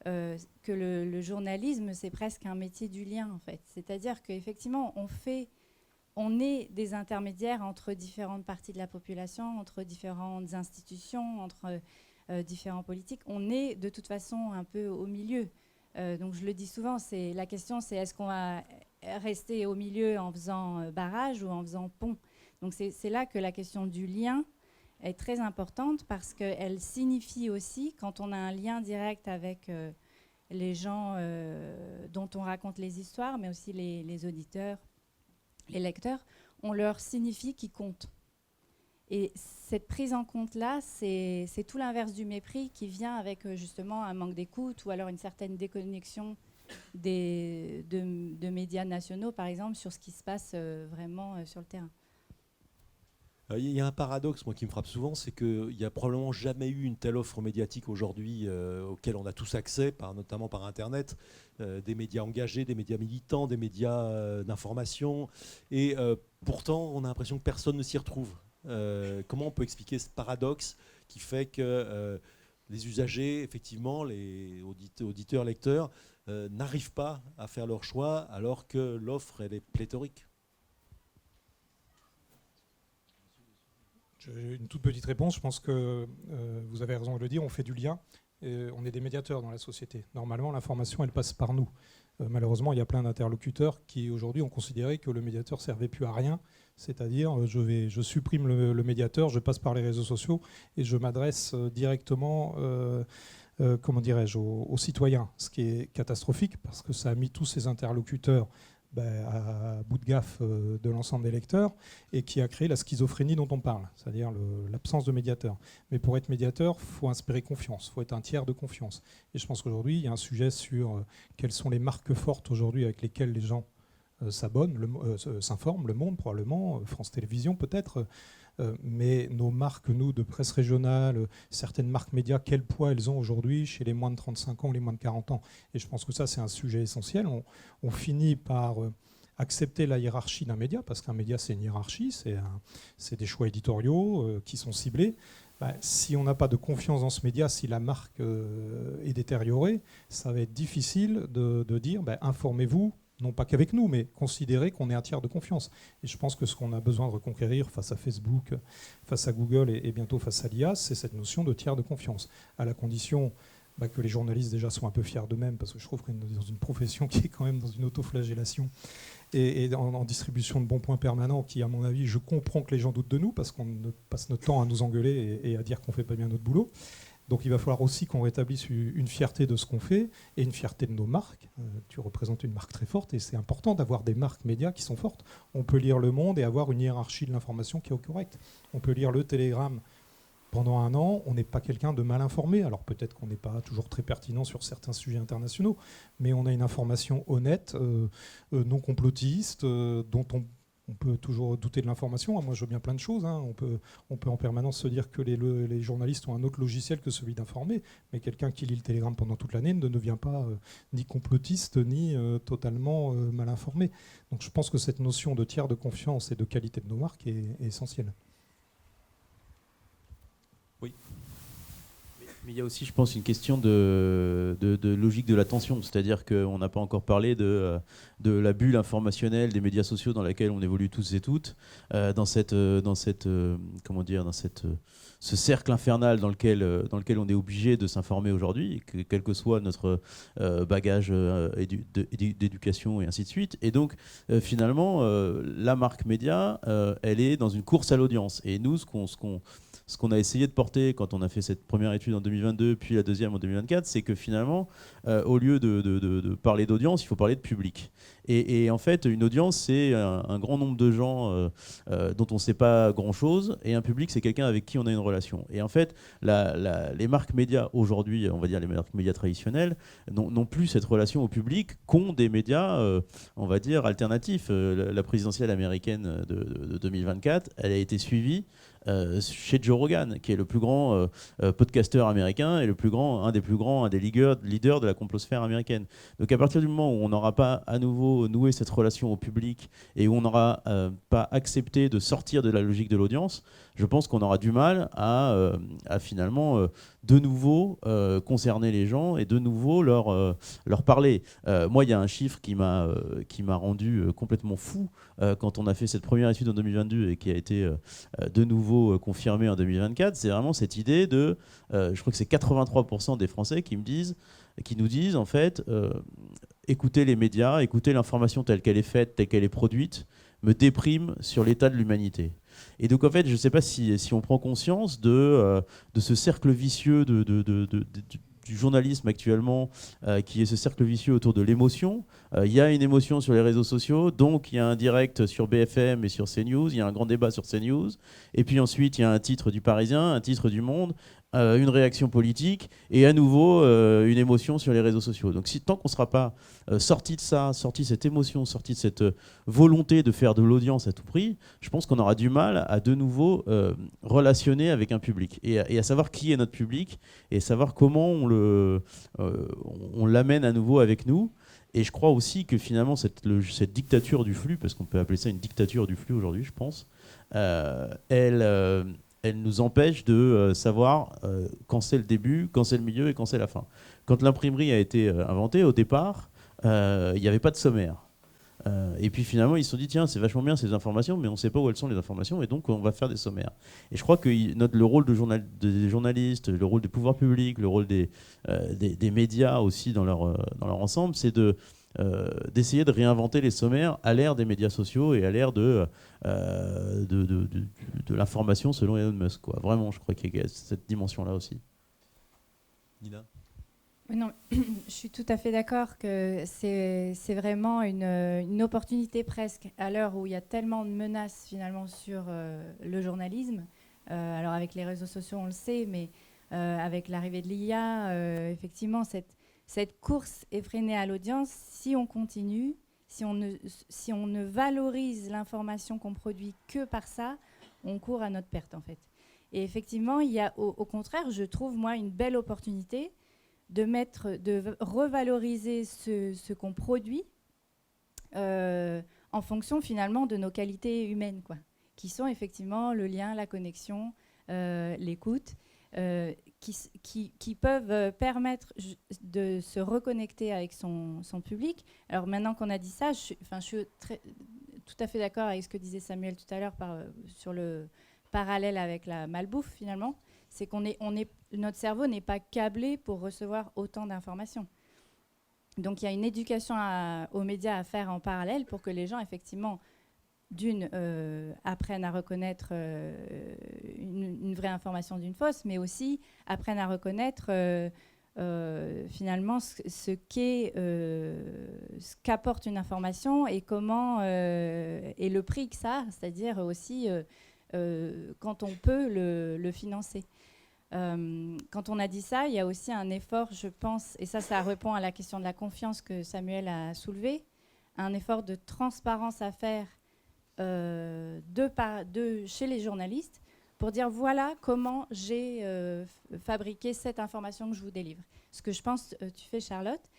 que le journalisme, c'est presque un métier du lien, en fait. C'est-à-dire qu'effectivement, on est des intermédiaires entre différentes parties de la population, entre différentes institutions, entre différents politiques. On est de toute façon un peu au milieu. Donc je le dis souvent, la question c'est est-ce qu'on va rester au milieu en faisant barrage ou en faisant pont. Donc c'est là que la question du lien est très importante, parce qu'elle signifie aussi, quand on a un lien direct avec les gens dont on raconte les histoires, mais aussi les auditeurs, les lecteurs, on leur signifie qu'ils comptent. Et cette prise en compte-là, c'est tout l'inverse du mépris qui vient avec justement un manque d'écoute ou alors une certaine déconnexion de médias nationaux, par exemple, sur ce qui se passe vraiment sur le terrain. Il y a un paradoxe, moi, qui me frappe souvent, c'est qu'il n'y a probablement jamais eu une telle offre médiatique aujourd'hui auquel on a tous accès, notamment par Internet, des médias engagés, des médias militants, des médias d'information. Et pourtant, on a l'impression que personne ne s'y retrouve. Comment on peut expliquer ce paradoxe qui fait que les usagers, effectivement, les auditeurs, lecteurs, n'arrivent pas à faire leur choix alors que l'offre, elle est pléthorique? J'ai une toute petite réponse. Je pense que vous avez raison de le dire, on fait du lien. Et on est des médiateurs dans la société. Normalement, l'information, elle passe par nous. Malheureusement, il y a plein d'interlocuteurs qui, aujourd'hui, ont considéré que le médiateur ne servait plus à rien. C'est-à-dire, je supprime le médiateur, je passe par les réseaux sociaux et je m'adresse directement aux citoyens. Ce qui est catastrophique, parce que ça a mis tous ces interlocuteurs à bout de gaffe de l'ensemble des lecteurs, et qui a créé la schizophrénie dont on parle, c'est-à-dire l'absence de médiateur. Mais pour être médiateur, il faut inspirer confiance, il faut être un tiers de confiance. Et je pense qu'aujourd'hui, il y a un sujet sur quelles sont les marques fortes aujourd'hui avec lesquelles les gens s'informent, Le Monde probablement, France Télévisions peut-être, mais nos marques, nous, de presse régionale, certaines marques médias, quel poids elles ont aujourd'hui chez les moins de 35 ans, les moins de 40 ans. Et je pense que ça, c'est un sujet essentiel. On finit par accepter la hiérarchie d'un média, parce qu'un média, c'est une hiérarchie, c'est des choix éditoriaux qui sont ciblés. Si on n'a pas de confiance dans ce média, si la marque est détériorée, ça va être difficile de dire informez-vous non pas qu'avec nous, mais considérer qu'on est un tiers de confiance. Et je pense que ce qu'on a besoin de reconquérir face à Facebook, face à Google et bientôt face à l'IA, c'est cette notion de tiers de confiance, à la condition que les journalistes déjà soient un peu fiers d'eux-mêmes, parce que je trouve qu'on est dans une profession qui est quand même dans une autoflagellation et en distribution de bons points permanents qui, à mon avis, je comprends que les gens doutent de nous, parce qu'on passe notre temps à nous engueuler et à dire qu'on ne fait pas bien notre boulot. Donc il va falloir aussi qu'on rétablisse une fierté de ce qu'on fait et une fierté de nos marques. Tu représentes une marque très forte et c'est important d'avoir des marques médias qui sont fortes. On peut lire Le Monde et avoir une hiérarchie de l'information qui est correcte. On peut lire Le Télégramme pendant un an, on n'est pas quelqu'un de mal informé. Alors peut-être qu'on n'est pas toujours très pertinent sur certains sujets internationaux, mais on a une information honnête, non complotiste, dont on peut toujours douter de l'information. Moi, je veux bien plein de choses. On peut en permanence se dire que les journalistes ont un autre logiciel que celui d'informer. Mais quelqu'un qui lit le Télégramme pendant toute l'année ne devient pas ni complotiste, ni totalement mal informé. Donc je pense que cette notion de tiers de confiance et de qualité de nos marques est essentielle. Oui. Mais il y a aussi, je pense, une question de logique de l'attention. C'est-à-dire qu'on n'a pas encore parlé de la bulle informationnelle des médias sociaux dans laquelle on évolue tous et toutes, dans ce cercle infernal dans lequel on est obligé de s'informer aujourd'hui, quel que soit notre bagage d'éducation et ainsi de suite. Et donc, finalement, la marque média, elle est dans une course à l'audience. Et nous, ce qu'on a essayé de porter quand on a fait cette première étude en 2022, puis la deuxième en 2024, c'est que finalement, au lieu de parler d'audience, il faut parler de public. Et en fait, une audience, c'est un grand nombre de gens dont on ne sait pas grand-chose, et un public, c'est quelqu'un avec qui on a une relation. Et en fait, les marques médias aujourd'hui, on va dire les marques médias traditionnelles, n'ont plus cette relation au public qu'ont des médias, on va dire, alternatifs. La présidentielle américaine de 2024, elle a été suivie chez Joe Rogan, qui est le plus grand podcasteur américain et un des leaders de la complosphère américaine. Donc à partir du moment où on n'aura pas à nouveau noué cette relation au public et où on n'aura pas accepté de sortir de la logique de l'audience, je pense qu'on aura du mal à finalement de nouveau concerner les gens et de nouveau leur parler. Moi, il y a un chiffre qui m'a rendu complètement fou quand on a fait cette première étude en 2022 et qui a été de nouveau confirmée en 2024. C'est vraiment cette idée de, je crois que c'est 83% des Français qui nous disent en fait, écouter les médias, écouter l'information telle qu'elle est faite, telle qu'elle est produite, me déprime sur l'état de l'humanité. Et donc en fait, je ne sais pas si on prend conscience de ce cercle vicieux du journalisme actuellement, qui est ce cercle vicieux autour de l'émotion. Il y a une émotion sur les réseaux sociaux, donc il y a un direct sur BFM et sur CNews, il y a un grand débat sur CNews, et puis ensuite il y a un titre du Parisien, un titre du Monde, une réaction politique, et à nouveau une émotion sur les réseaux sociaux. Donc tant qu'on ne sera pas sorti de ça, sorti de cette émotion, sorti de cette volonté de faire de l'audience à tout prix, je pense qu'on aura du mal à de nouveau relationner avec un public, et à savoir qui est notre public, et savoir comment on l'amène à nouveau avec nous. Et je crois aussi que finalement cette dictature du flux, parce qu'on peut appeler ça une dictature du flux aujourd'hui, je pense, elle nous empêche de savoir quand c'est le début, quand c'est le milieu et quand c'est la fin. Quand l'imprimerie a été inventée, au départ, il n'y avait pas de sommaire. Et puis finalement, ils se sont dit, tiens, c'est vachement bien ces informations, mais on ne sait pas où elles sont les informations, et donc on va faire des sommaires. Et je crois que le rôle des journalistes, le rôle des pouvoirs publics, le rôle des médias aussi dans leur ensemble, c'est d'essayer de réinventer les sommaires à l'ère des médias sociaux et à l'ère de l'information selon Elon Musk, quoi. Vraiment, je crois qu'il y a cette dimension-là aussi. Nina ? Non, je suis tout à fait d'accord que c'est vraiment une opportunité presque à l'heure où il y a tellement de menaces finalement sur le journalisme. Alors avec les réseaux sociaux, on le sait, mais avec l'arrivée de l'IA, effectivement, cette course effrénée à l'audience, si on continue, si on ne valorise l'information qu'on produit que par ça, on court à notre perte en fait. Et effectivement, il y a au contraire, je trouve moi une belle opportunité de revaloriser ce qu'on produit en fonction finalement de nos qualités humaines, quoi, qui sont effectivement le lien, la connexion, l'écoute, qui peuvent permettre de se reconnecter avec son public. Alors maintenant qu'on a dit ça, je suis tout à fait d'accord avec ce que disait Samuel tout à l'heure sur le parallèle avec la malbouffe finalement. C'est notre cerveau n'est pas câblé pour recevoir autant d'informations. Donc il y a une éducation aux médias à faire en parallèle pour que les gens effectivement apprennent à reconnaître une vraie information d'une fausse, mais aussi apprennent à reconnaître finalement ce qu'apporte une information et comment et le prix que ça a, c'est-à-dire aussi quand on peut le financer. Quand on a dit ça, il y a aussi un effort, je pense, et ça répond à la question de la confiance que Samuel a soulevée, un effort de transparence à faire chez les journalistes pour dire voilà comment j'ai fabriqué cette information que je vous délivre. Ce que je pense tu fais, Charlotte,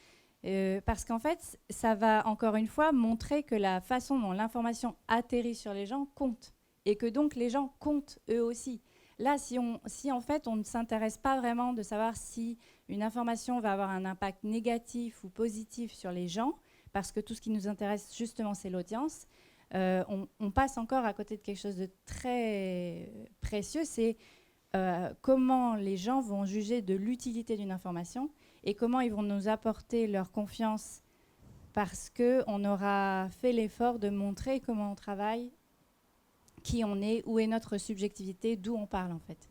parce qu'en fait, ça va encore une fois montrer que la façon dont l'information atterrit sur les gens compte et que donc les gens comptent eux aussi. Là, si en fait on ne s'intéresse pas vraiment de savoir si une information va avoir un impact négatif ou positif sur les gens, parce que tout ce qui nous intéresse justement c'est l'audience, on passe encore à côté de quelque chose de très précieux, c'est comment les gens vont juger de l'utilité d'une information et comment ils vont nous apporter leur confiance parce qu'on aura fait l'effort de montrer comment on travaille, qui on est, où est notre subjectivité, d'où on parle en fait.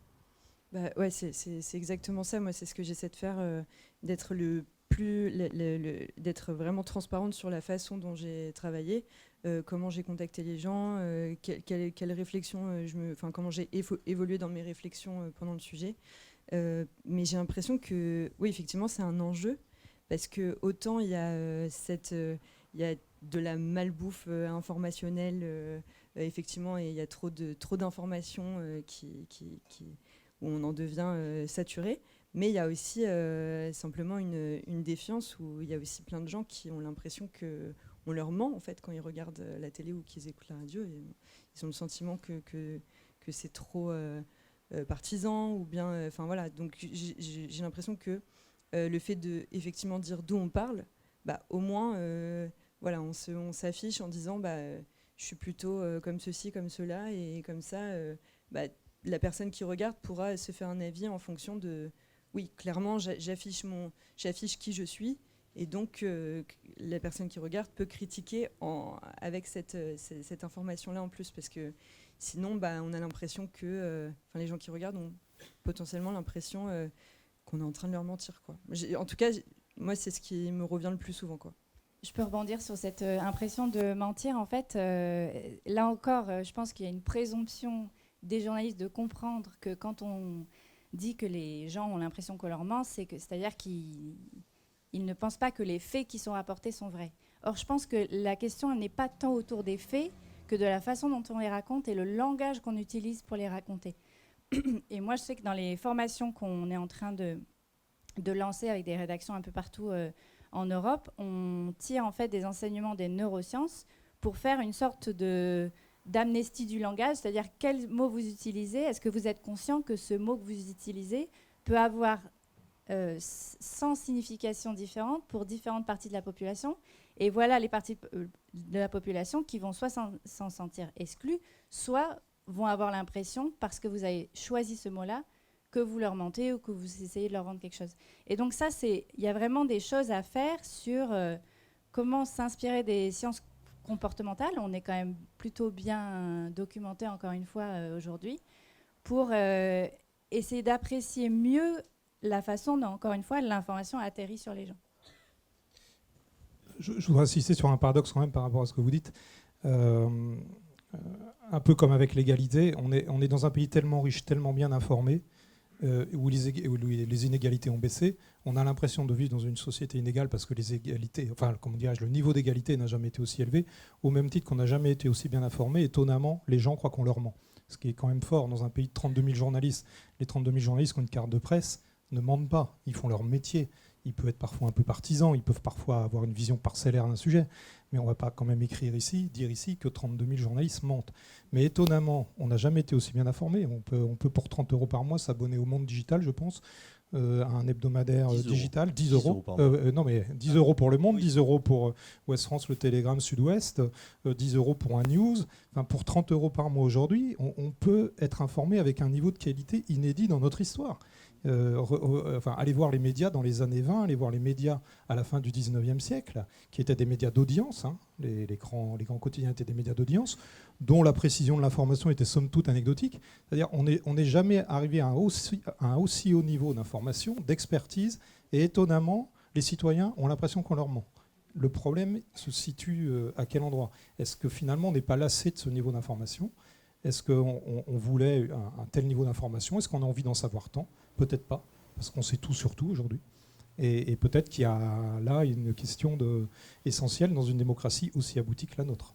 Bah, ouais, c'est exactement ça. Moi, c'est ce que j'essaie de faire, d'être d'être vraiment transparente sur la façon dont j'ai travaillé, comment j'ai contacté les gens, quelles réflexions, comment j'ai évolué dans mes réflexions pendant le sujet. Mais j'ai l'impression que, oui, effectivement, c'est un enjeu, parce que autant il y a de la malbouffe informationnelle, effectivement, et il y a trop d'informations où on en devient saturé. Mais il y a aussi simplement une défiance où il y a aussi plein de gens qui ont l'impression qu'on leur ment en fait quand ils regardent la télé ou qu'ils écoutent la radio. Et ils ont le sentiment que c'est trop partisan ou bien. Voilà. Donc j'ai l'impression que le fait de effectivement dire d'où on parle, bah, au moins voilà, on s'affiche en disant je suis plutôt comme ceci, comme cela, et comme ça la personne qui regarde pourra se faire un avis en fonction de. Oui, clairement, j'affiche qui je suis, et donc la personne qui regarde peut critiquer avec cette information-là en plus, parce que sinon, on a l'impression que les gens qui regardent ont potentiellement l'impression qu'on est en train de leur mentir, quoi. En tout cas, moi, c'est ce qui me revient le plus souvent, quoi. Je peux rebondir sur cette impression de mentir. En fait, là encore, je pense qu'il y a une présomption des journalistes de comprendre que quand on dit que les gens ont l'impression qu'on leur ment, c'est-à-dire qu'ils ne pensent pas que les faits qui sont rapportés sont vrais. Or, je pense que la question n'est pas tant autour des faits que de la façon dont on les raconte et le langage qu'on utilise pour les raconter. Et moi, je sais que dans les formations qu'on est en train de lancer avec des rédactions un peu partout en Europe, on tire en fait des enseignements des neurosciences pour faire une sorte d'amnestie du langage, c'est-à-dire quel mot vous utilisez, est-ce que vous êtes conscient que ce mot que vous utilisez peut avoir 100 significations différentes pour différentes parties de la population, et voilà les parties de la population qui vont soit s'en sentir exclues, soit vont avoir l'impression, parce que vous avez choisi ce mot-là, que vous leur mentez ou que vous essayez de leur vendre quelque chose. Et donc ça, il y a vraiment des choses à faire sur comment s'inspirer des sciences comportementales. On est quand même plutôt bien documenté, encore une fois, aujourd'hui, pour essayer d'apprécier mieux la façon dont, encore une fois, l'information atterrit sur les gens. Je voudrais insister sur un paradoxe quand même par rapport à ce que vous dites. Un peu comme avec l'égalité, on est dans un pays tellement riche, tellement bien informé, où les inégalités ont baissé. On a l'impression de vivre dans une société inégale parce que les égalités, le niveau d'égalité n'a jamais été aussi élevé, au même titre qu'on n'a jamais été aussi bien informé. Étonnamment, les gens croient qu'on leur ment. Ce qui est quand même fort dans un pays de 32 000 journalistes. Les 32 000 journalistes qui ont une carte de presse ne mentent pas, ils font leur métier. il peut être parfois un peu partisan, ils peuvent parfois avoir une vision parcellaire d'un sujet, mais on ne va pas quand même dire ici que 32 000 journalistes mentent. Mais étonnamment, on n'a jamais été aussi bien informé. On peut pour 30 € par mois s'abonner au Monde Digital, je pense, à un hebdomadaire 10 digital, 10 10 euros. par mois. Non, mais 10 € pour Le Monde, 10 € pour Ouest France, le Télégramme Sud-Ouest, 10 € pour un news. Enfin, pour 30 € par mois aujourd'hui, on peut être informé avec un niveau de qualité inédit dans notre histoire. Allez voir les médias dans les années 20, allez voir les médias à la fin du 19e siècle, qui étaient des médias d'audience. Hein. Les grands quotidiens étaient des médias d'audience, dont la précision de l'information était somme toute anecdotique. C'est-à-dire on n'est jamais arrivé à un aussi haut niveau d'information, d'expertise, et étonnamment, les citoyens ont l'impression qu'on leur ment. Le problème se situe à quel endroit ? Est-ce que finalement on n'est pas lassé de ce niveau d'information ? Est-ce qu'on voulait un tel niveau d'information ? Est-ce qu'on a envie d'en savoir tant ? Peut-être pas, parce qu'on sait tout sur tout aujourd'hui. Et peut-être qu'il y a là une question essentielle dans une démocratie aussi aboutie que la nôtre.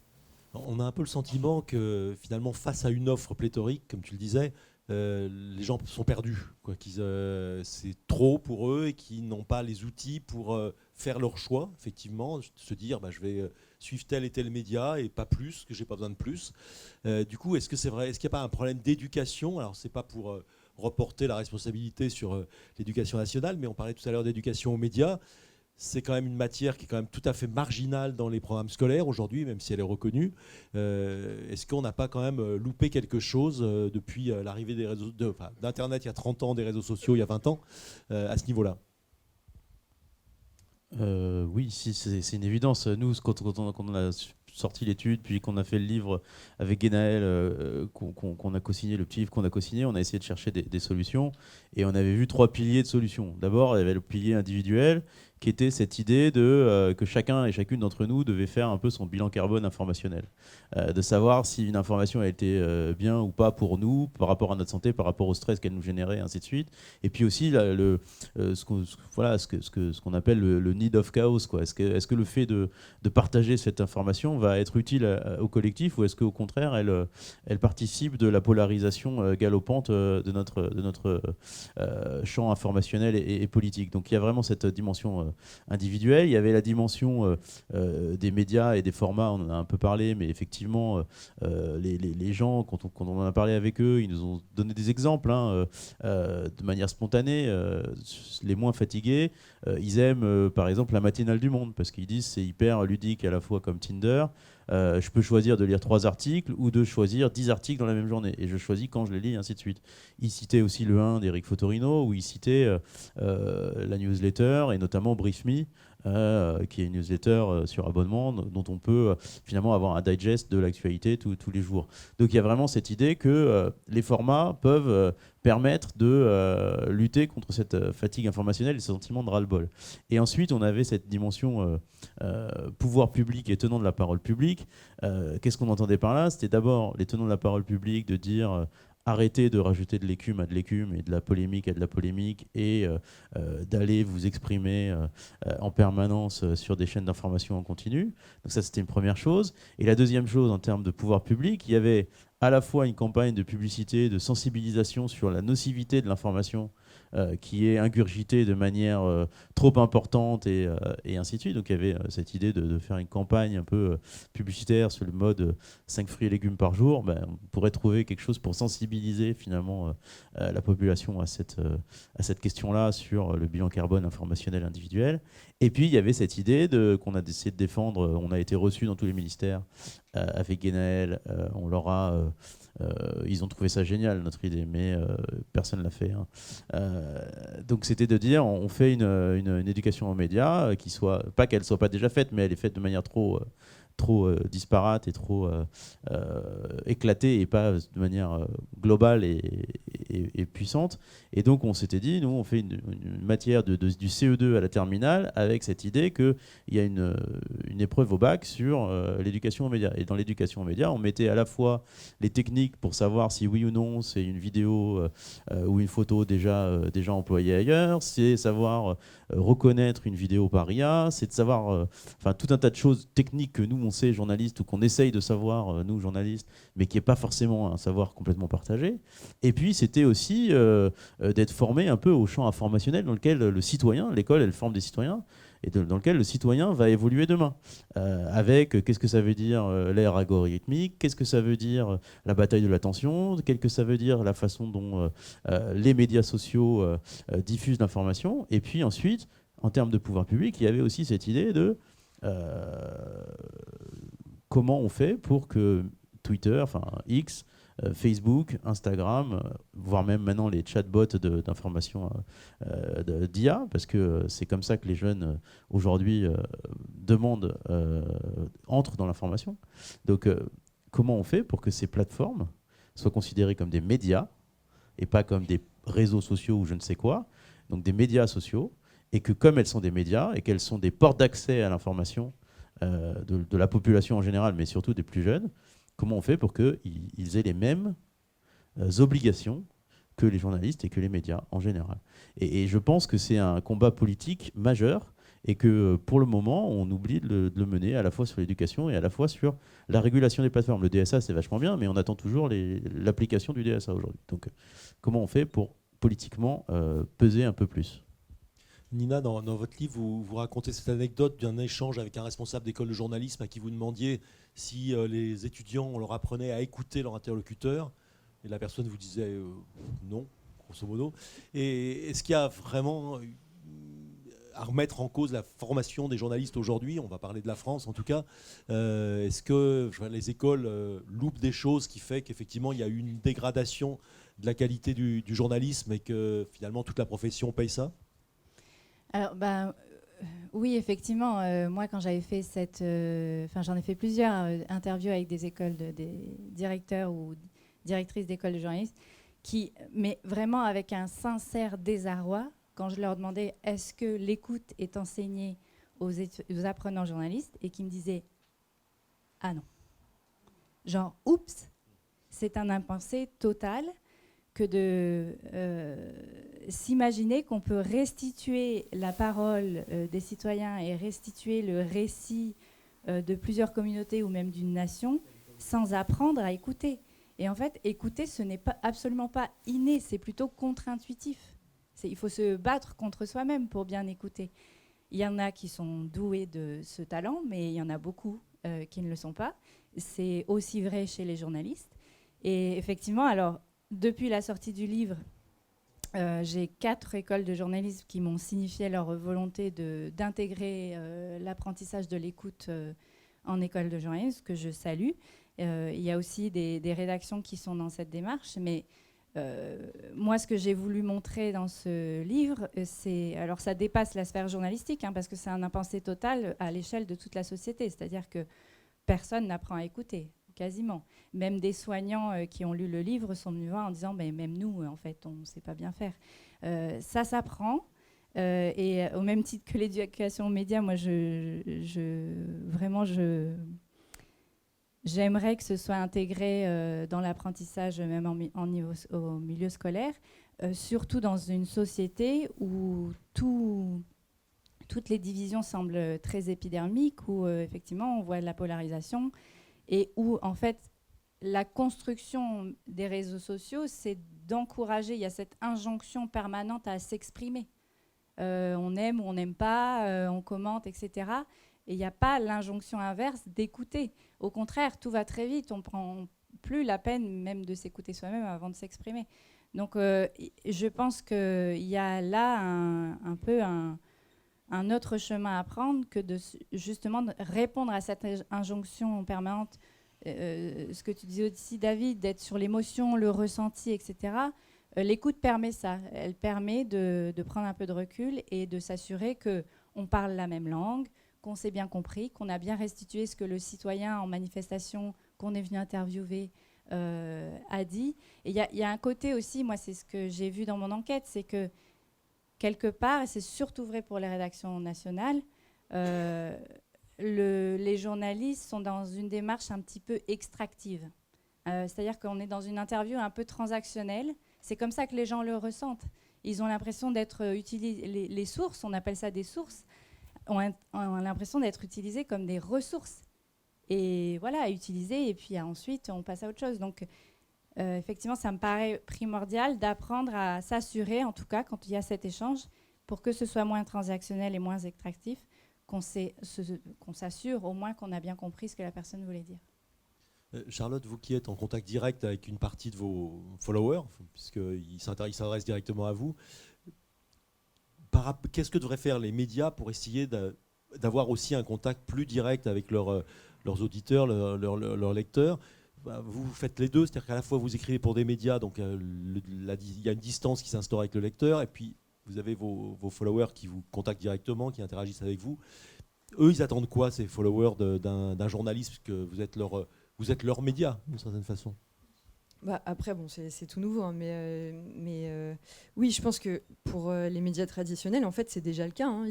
On a un peu le sentiment que finalement, face à une offre pléthorique, comme tu le disais, les gens sont perdus. C'est trop pour eux et qu'ils n'ont pas les outils pour faire leur choix, effectivement, se dire je vais suivre tel et tel média et pas plus, que j'ai pas besoin de plus. Du coup, est-ce que c'est vrai ? Est-ce qu'il n'y a pas un problème d'éducation ? Alors, c'est pas pour reporter la responsabilité sur l'éducation nationale, mais on parlait tout à l'heure d'éducation aux médias. C'est quand même une matière qui est quand même tout à fait marginale dans les programmes scolaires aujourd'hui, même si elle est reconnue. Est-ce qu'on n'a pas quand même loupé quelque chose depuis l'arrivée des réseaux d'Internet il y a 30 ans, des réseaux sociaux il y a 20 ans, à ce niveau-là ? Oui, si, c'est une évidence. Nous, quand on a sorti l'étude, puis qu'on a fait le livre avec Guénaël, qu'on a co-signé, le petit livre qu'on a co-signé, on a essayé de chercher des solutions, et on avait vu 3 piliers de solutions. D'abord, il y avait le pilier individuel, qui était cette idée que chacun et chacune d'entre nous devait faire un peu son bilan carbone informationnel, de savoir si une information a été bien ou pas pour nous, par rapport à notre santé, par rapport au stress qu'elle nous générait, ainsi de suite. Et puis aussi ce qu'on appelle le need of chaos, quoi. Est-ce que le fait de partager cette information va être utile au collectif, ou est-ce qu'au contraire elle participe de la polarisation galopante de notre champ informationnel et politique. Donc il y a vraiment cette dimension individuelle. Il y avait la dimension des médias et des formats, on en a un peu parlé, mais effectivement les gens, quand on en a parlé avec eux, ils nous ont donné des exemples de manière spontanée. Les moins fatigués, ils aiment par exemple la matinale du Monde, parce qu'ils disent c'est hyper ludique à la fois comme Tinder. Je peux choisir de lire 3 articles ou de choisir 10 articles dans la même journée, et je choisis quand je les lis, et ainsi de suite. Il citait aussi le 1 d'Éric Fotorino, où il citait la newsletter, et notamment Brief Me, qui est une newsletter sur abonnement, dont on peut finalement avoir un digest de l'actualité tous les jours. Donc il y a vraiment cette idée que les formats peuvent permettre de lutter contre cette fatigue informationnelle et ce sentiment de ras-le-bol. Et ensuite, on avait cette dimension pouvoir public et tenant de la parole publique. Qu'est-ce qu'on entendait par là ? C'était d'abord les tenants de la parole publique de dire arrêtez de rajouter de l'écume à de l'écume et de la polémique à de la polémique, et d'aller vous exprimer en permanence sur des chaînes d'information en continu. Donc ça, c'était une première chose. Et la deuxième chose, en termes de pouvoir public, il y avait à la fois une campagne de publicité, de sensibilisation sur la nocivité de l'information qui est ingurgitée de manière trop importante, et ainsi de suite. Donc il y avait cette idée de faire une campagne un peu publicitaire sur le mode 5 fruits et légumes par jour. On pourrait trouver quelque chose pour sensibiliser finalement la population à cette question-là sur le bilan carbone informationnel individuel. Et puis il y avait cette idée qu'on a essayé de défendre. On a été reçus dans tous les ministères avec Guénaël. On leur a ils ont trouvé ça génial, notre idée, mais personne ne l'a fait. Donc c'était de dire, on fait une éducation aux médias qui soit, pas qu'elle soit pas déjà faite, mais elle est faite de manière trop disparate et trop éclatée, et pas de manière globale et puissante. Et donc on s'était dit, nous on fait une matière du CE2 à la terminale, avec cette idée qu'il y a une épreuve au bac sur l'éducation aux médias. Et dans l'éducation aux médias, on mettait à la fois les techniques pour savoir si oui ou non c'est une vidéo ou une photo déjà employée ailleurs, c'est savoir reconnaître une vidéo par IA, c'est de savoir tout un tas de choses techniques que nous on sait journalistes ou qu'on essaye de savoir, nous journalistes, mais qui n'est pas forcément un savoir complètement partagé. Et puis c'était aussi d'être formé un peu au champ informationnel dans lequel le citoyen, l'école, elle forme des citoyens, et dans lequel le citoyen va évoluer demain. Avec qu'est-ce que ça veut dire l'ère algorithmique, qu'est-ce que ça veut dire la bataille de l'attention, qu'est-ce que ça veut dire la façon dont les médias sociaux diffusent l'information. Et puis ensuite, en termes de pouvoir public, il y avait aussi cette idée de comment on fait pour que Twitter, enfin X, Facebook, Instagram, voire même maintenant les chatbots d'information d'IA, parce que c'est comme ça que les jeunes aujourd'hui entrent dans l'information. Donc comment on fait pour que ces plateformes soient considérées comme des médias et pas comme des réseaux sociaux ou je ne sais quoi, donc des médias sociaux, et que comme elles sont des médias et qu'elles sont des portes d'accès à l'information de la population en général, mais surtout des plus jeunes, comment on fait pour qu'ils aient les mêmes obligations que les journalistes et que les médias en général. Et je pense que c'est un combat politique majeur et que pour le moment, on oublie de le mener à la fois sur l'éducation et à la fois sur la régulation des plateformes. Le DSA, c'est vachement bien, mais on attend toujours l'application du DSA aujourd'hui. Donc comment on fait pour politiquement peser un peu plus ? Nina, dans votre livre, vous racontez cette anecdote d'un échange avec un responsable d'école de journalisme à qui vous demandiez si les étudiants, on leur apprenait à écouter leur interlocuteur, et la personne vous disait non, grosso modo. Et est-ce qu'il y a vraiment à remettre en cause la formation des journalistes aujourd'hui ? On va parler de la France en tout cas. Est-ce que les écoles loupent des choses qui fait qu'effectivement il y a eu une dégradation de la qualité du journalisme et que finalement toute la profession paye ça ? Alors, oui, effectivement. Moi, quand j'avais fait j'en ai fait plusieurs interviews avec des écoles, des directeurs ou directrices d'écoles de journalisme, mais vraiment avec un sincère désarroi, quand je leur demandais est-ce que l'écoute est enseignée aux apprenants journalistes, et qui me disaient ah non. Genre, oups, c'est un impensé total que de s'imaginer qu'on peut restituer la parole des citoyens et restituer le récit de plusieurs communautés ou même d'une nation sans apprendre à écouter. Et en fait, écouter, ce n'est absolument pas inné, c'est plutôt contre-intuitif. Il faut se battre contre soi-même pour bien écouter. Il y en a qui sont doués de ce talent, mais il y en a beaucoup qui ne le sont pas. C'est aussi vrai chez les journalistes. Et effectivement, alors, depuis la sortie du livre, j'ai 4 écoles de journalisme qui m'ont signifié leur volonté d'intégrer l'apprentissage de l'écoute en école de journalisme, que je salue. Il y a aussi des rédactions qui sont dans cette démarche, mais moi, ce que j'ai voulu montrer dans ce livre, alors ça dépasse la sphère journalistique, parce que c'est un impensé total à l'échelle de toute la société, c'est-à-dire que personne n'apprend à écouter. Quasiment. Même des soignants qui ont lu le livre sont venus voir en disant mais même nous, en fait, on ne sait pas bien faire. Ça s'apprend. Et au même titre que l'éducation aux médias, moi, j'aimerais que ce soit intégré dans l'apprentissage, même au milieu scolaire, surtout dans une société où toutes les divisions semblent très épidermiques, où effectivement on voit de la polarisation, et où, en fait, la construction des réseaux sociaux, c'est d'encourager, il y a cette injonction permanente à s'exprimer. On aime ou on n'aime pas, on commente, etc. Et il n'y a pas l'injonction inverse d'écouter. Au contraire, tout va très vite, on ne prend plus la peine même de s'écouter soi-même avant de s'exprimer. Donc, je pense qu'il y a là un peu un autre chemin à prendre que justement de répondre à cette injonction permanente, ce que tu disais aussi, David, d'être sur l'émotion, le ressenti, etc. L'écoute permet ça. Elle permet de prendre un peu de recul et de s'assurer qu'on parle la même langue, qu'on s'est bien compris, qu'on a bien restitué ce que le citoyen en manifestation qu'on est venu interviewer a dit. Et il y a un côté aussi, moi c'est ce que j'ai vu dans mon enquête, c'est que quelque part, et c'est surtout vrai pour les rédactions nationales, les journalistes sont dans une démarche un petit peu extractive. C'est-à-dire qu'on est dans une interview un peu transactionnelle. C'est comme ça que les gens le ressentent. Ils ont l'impression d'être utilisés, les sources, on appelle ça des sources, ont l'impression d'être utilisées comme des ressources. et voilà, à utiliser, et puis ensuite on passe à autre chose. Donc effectivement, ça me paraît primordial d'apprendre à s'assurer, en tout cas quand il y a cet échange, pour que ce soit moins transactionnel et moins extractif, qu'on s'assure au moins qu'on a bien compris ce que la personne voulait dire. Charlotte, vous qui êtes en contact direct avec une partie de vos followers, puisqu'ils s'adressent directement à vous, qu'est-ce que devraient faire les médias pour essayer d'avoir aussi un contact plus direct avec leurs auditeurs, leurs lecteurs? Vous faites les deux, c'est-à-dire qu'à la fois vous écrivez pour des médias, donc il y a une distance qui s'instaure avec le lecteur, et puis vous avez vos followers qui vous contactent directement, qui interagissent avec vous. Eux, ils attendent quoi, ces followers d'un journaliste, parce que vous êtes leur média, d'une certaine façon? Après, bon, c'est tout nouveau, hein, mais oui, je pense que pour les médias traditionnels, en fait, c'est déjà le cas. Hein.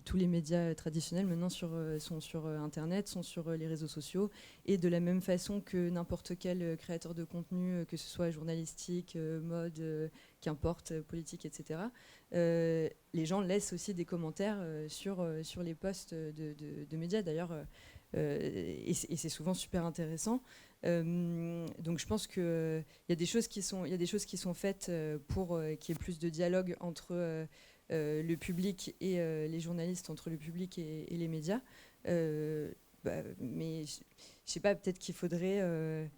Tous les médias traditionnels maintenant sont sur Internet, sont sur les réseaux sociaux, et de la même façon que n'importe quel créateur de contenu, que ce soit journalistique, mode, qu'importe, politique, etc., les gens laissent aussi des commentaires sur les posts de médias, d'ailleurs, et c'est souvent super intéressant. Donc je pense qu'il y a des choses qui sont faites pour qu'il y ait plus de dialogue entre le public et les journalistes, entre le public et les médias. Mais je sais pas, peut-être qu'il faudrait...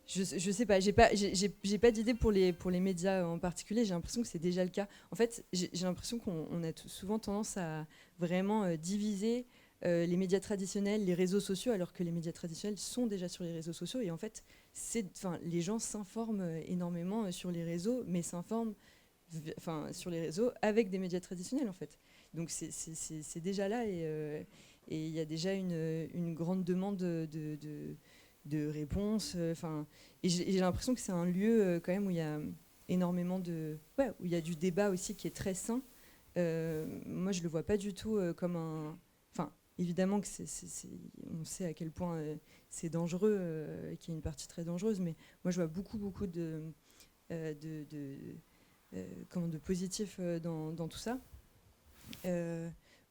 je sais pas, j'ai pas d'idée pour les médias en particulier. J'ai l'impression que c'est déjà le cas. En fait, j'ai l'impression qu'on a souvent tendance à vraiment diviser les médias traditionnels, les réseaux sociaux, alors que les médias traditionnels sont déjà sur les réseaux sociaux. Et en fait, les gens s'informent énormément sur les réseaux, mais s'informent sur les réseaux avec des médias traditionnels, en fait. Donc c'est déjà là, et il y a déjà une grande demande de réponses. Et j'ai l'impression que c'est un lieu quand même où il y a énormément où il y a du débat aussi qui est très sain. Moi, je le vois pas du tout comme un... Évidemment que on sait à quel point c'est dangereux, qu'il y a une partie très dangereuse, mais moi je vois beaucoup de positif dans tout ça.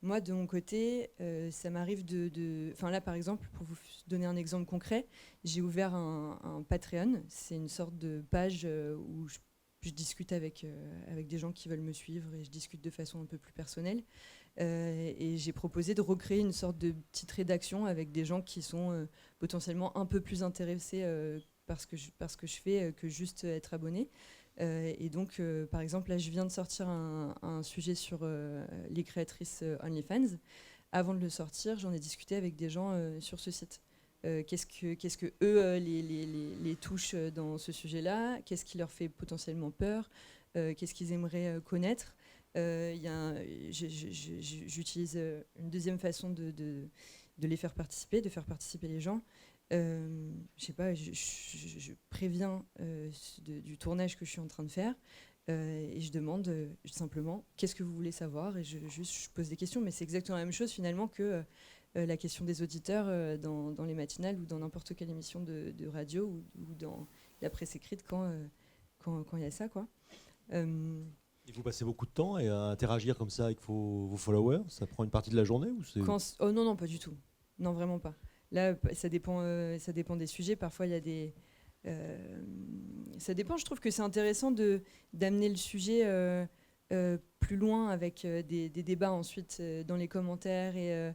Moi, de mon côté, ça m'arrive là, par exemple, pour vous donner un exemple concret, j'ai ouvert un Patreon. C'est une sorte de page où je discute avec des gens qui veulent me suivre, et je discute de façon un peu plus personnelle. Et j'ai proposé de recréer une sorte de petite rédaction avec des gens qui sont potentiellement un peu plus intéressés par ce que je fais que juste être abonné. Et donc, par exemple, là, je viens de sortir un sujet sur les créatrices OnlyFans. Avant de le sortir, j'en ai discuté avec des gens sur ce site. Qu'est-ce que eux les touche dans ce sujet-là? Qu'est-ce qui leur fait potentiellement peur? Qu'est-ce qu'ils aimeraient connaître? J'utilise une deuxième façon de les faire participer, de faire participer les gens. Je sais pas, je préviens du tournage que je suis en train de faire, et je demande simplement qu'est-ce que vous voulez savoir, et je pose des questions, mais c'est exactement la même chose finalement que la question des auditeurs dans les matinales ou dans n'importe quelle émission de radio ou dans la presse écrite quand il y a ça, quoi. Et vous passez beaucoup de temps à interagir comme ça avec vos followers? Ça prend une partie de la journée ou c'est... Oh non, pas du tout. Non, vraiment pas. Là, ça dépend des sujets. Parfois, il y a des... ça dépend, je trouve que c'est intéressant d'amener le sujet plus loin avec des débats ensuite dans les commentaires, et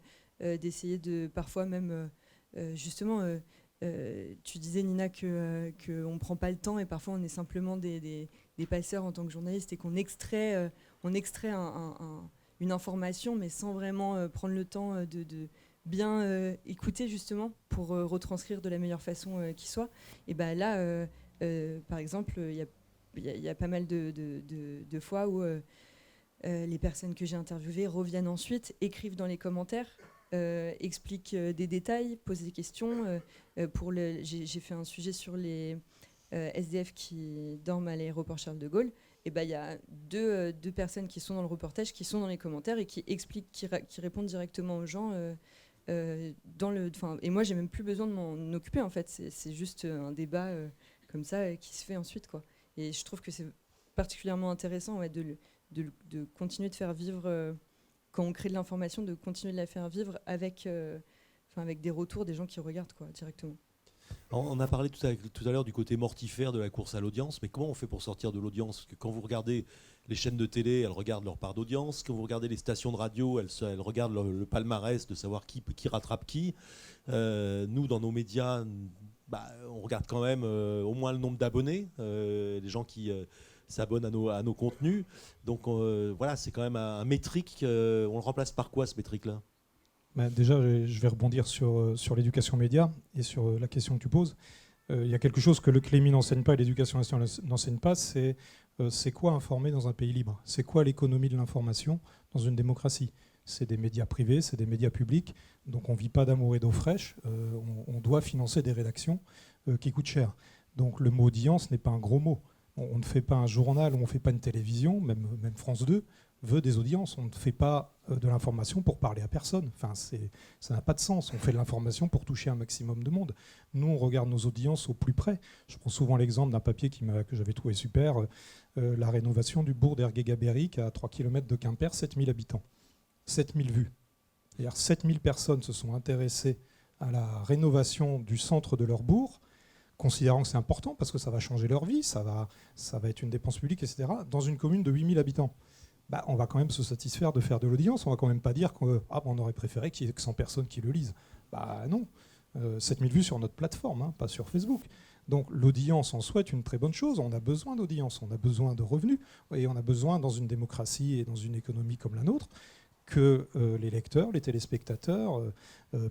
d'essayer de parfois même... justement, tu disais, Nina, qu'on ne prend pas le temps, et parfois on est simplement des passeurs en tant que journaliste, et qu'on extrait une information, mais sans vraiment prendre le temps de bien écouter, justement, pour retranscrire de la meilleure façon qui soit. Et ben là, par exemple, il y a pas mal de fois où les personnes que j'ai interviewées reviennent ensuite, écrivent dans les commentaires, expliquent des détails, posent des questions. J'ai fait un sujet sur les SDF qui dorment à l'aéroport Charles de Gaulle. Et il y a deux personnes qui sont dans le reportage, qui sont dans les commentaires et qui expliquent, qui répondent directement aux gens. Et moi, j'ai même plus besoin de m'en occuper, en fait. C'est juste un débat comme ça qui se fait ensuite, quoi. Et je trouve que c'est particulièrement intéressant, ouais, de continuer de faire vivre, quand on crée de l'information, de continuer de la faire vivre avec avec des retours des gens qui regardent quoi, directement. On a parlé tout à l'heure du côté mortifère de la course à l'audience, mais comment on fait pour sortir de l'audience? Parce que quand vous regardez les chaînes de télé, elles regardent leur part d'audience. Quand vous regardez les stations de radio, elles regardent le palmarès de savoir qui rattrape qui. Nous, dans nos médias, on regarde quand même au moins le nombre d'abonnés, les gens qui s'abonnent à nos contenus. Donc voilà, c'est quand même un métrique. On le remplace par quoi, ce métrique-là? Déjà, je vais rebondir sur l'éducation média et sur la question que tu poses. Il y a quelque chose que le CLEMI n'enseigne pas et l'éducation nationale n'enseigne pas, c'est quoi informer dans un pays libre? C'est quoi l'économie de l'information dans une démocratie? C'est des médias privés, c'est des médias publics, donc on ne vit pas d'amour et d'eau fraîche, on doit financer des rédactions qui coûtent cher. Donc le mot audience n'est pas un gros mot. On ne fait pas un journal, on ne fait pas une télévision, même France 2 veut des audiences. On ne fait pas de l'information pour parler à personne. Enfin, ça n'a pas de sens. On fait de l'information pour toucher un maximum de monde. Nous, on regarde nos audiences au plus près. Je prends souvent l'exemple d'un papier que j'avais trouvé super, la rénovation du bourg d'Ergué-Gabéric à 3 km de Quimper, 7000 habitants. 7000 vues. C'est-à-dire 7000 personnes se sont intéressées à la rénovation du centre de leur bourg, considérant que c'est important parce que ça va changer leur vie, ça va être une dépense publique, etc., dans une commune de 8000 habitants. On va quand même se satisfaire de faire de l'audience. On va quand même pas dire qu'on aurait préféré qu'il y ait que 100 personnes qui le lisent. Non. 7000 vues sur notre plateforme, pas sur Facebook. Donc l'audience en soi est une très bonne chose. On a besoin d'audience, on a besoin de revenus. Et on a besoin, dans une démocratie et dans une économie comme la nôtre, que les lecteurs, les téléspectateurs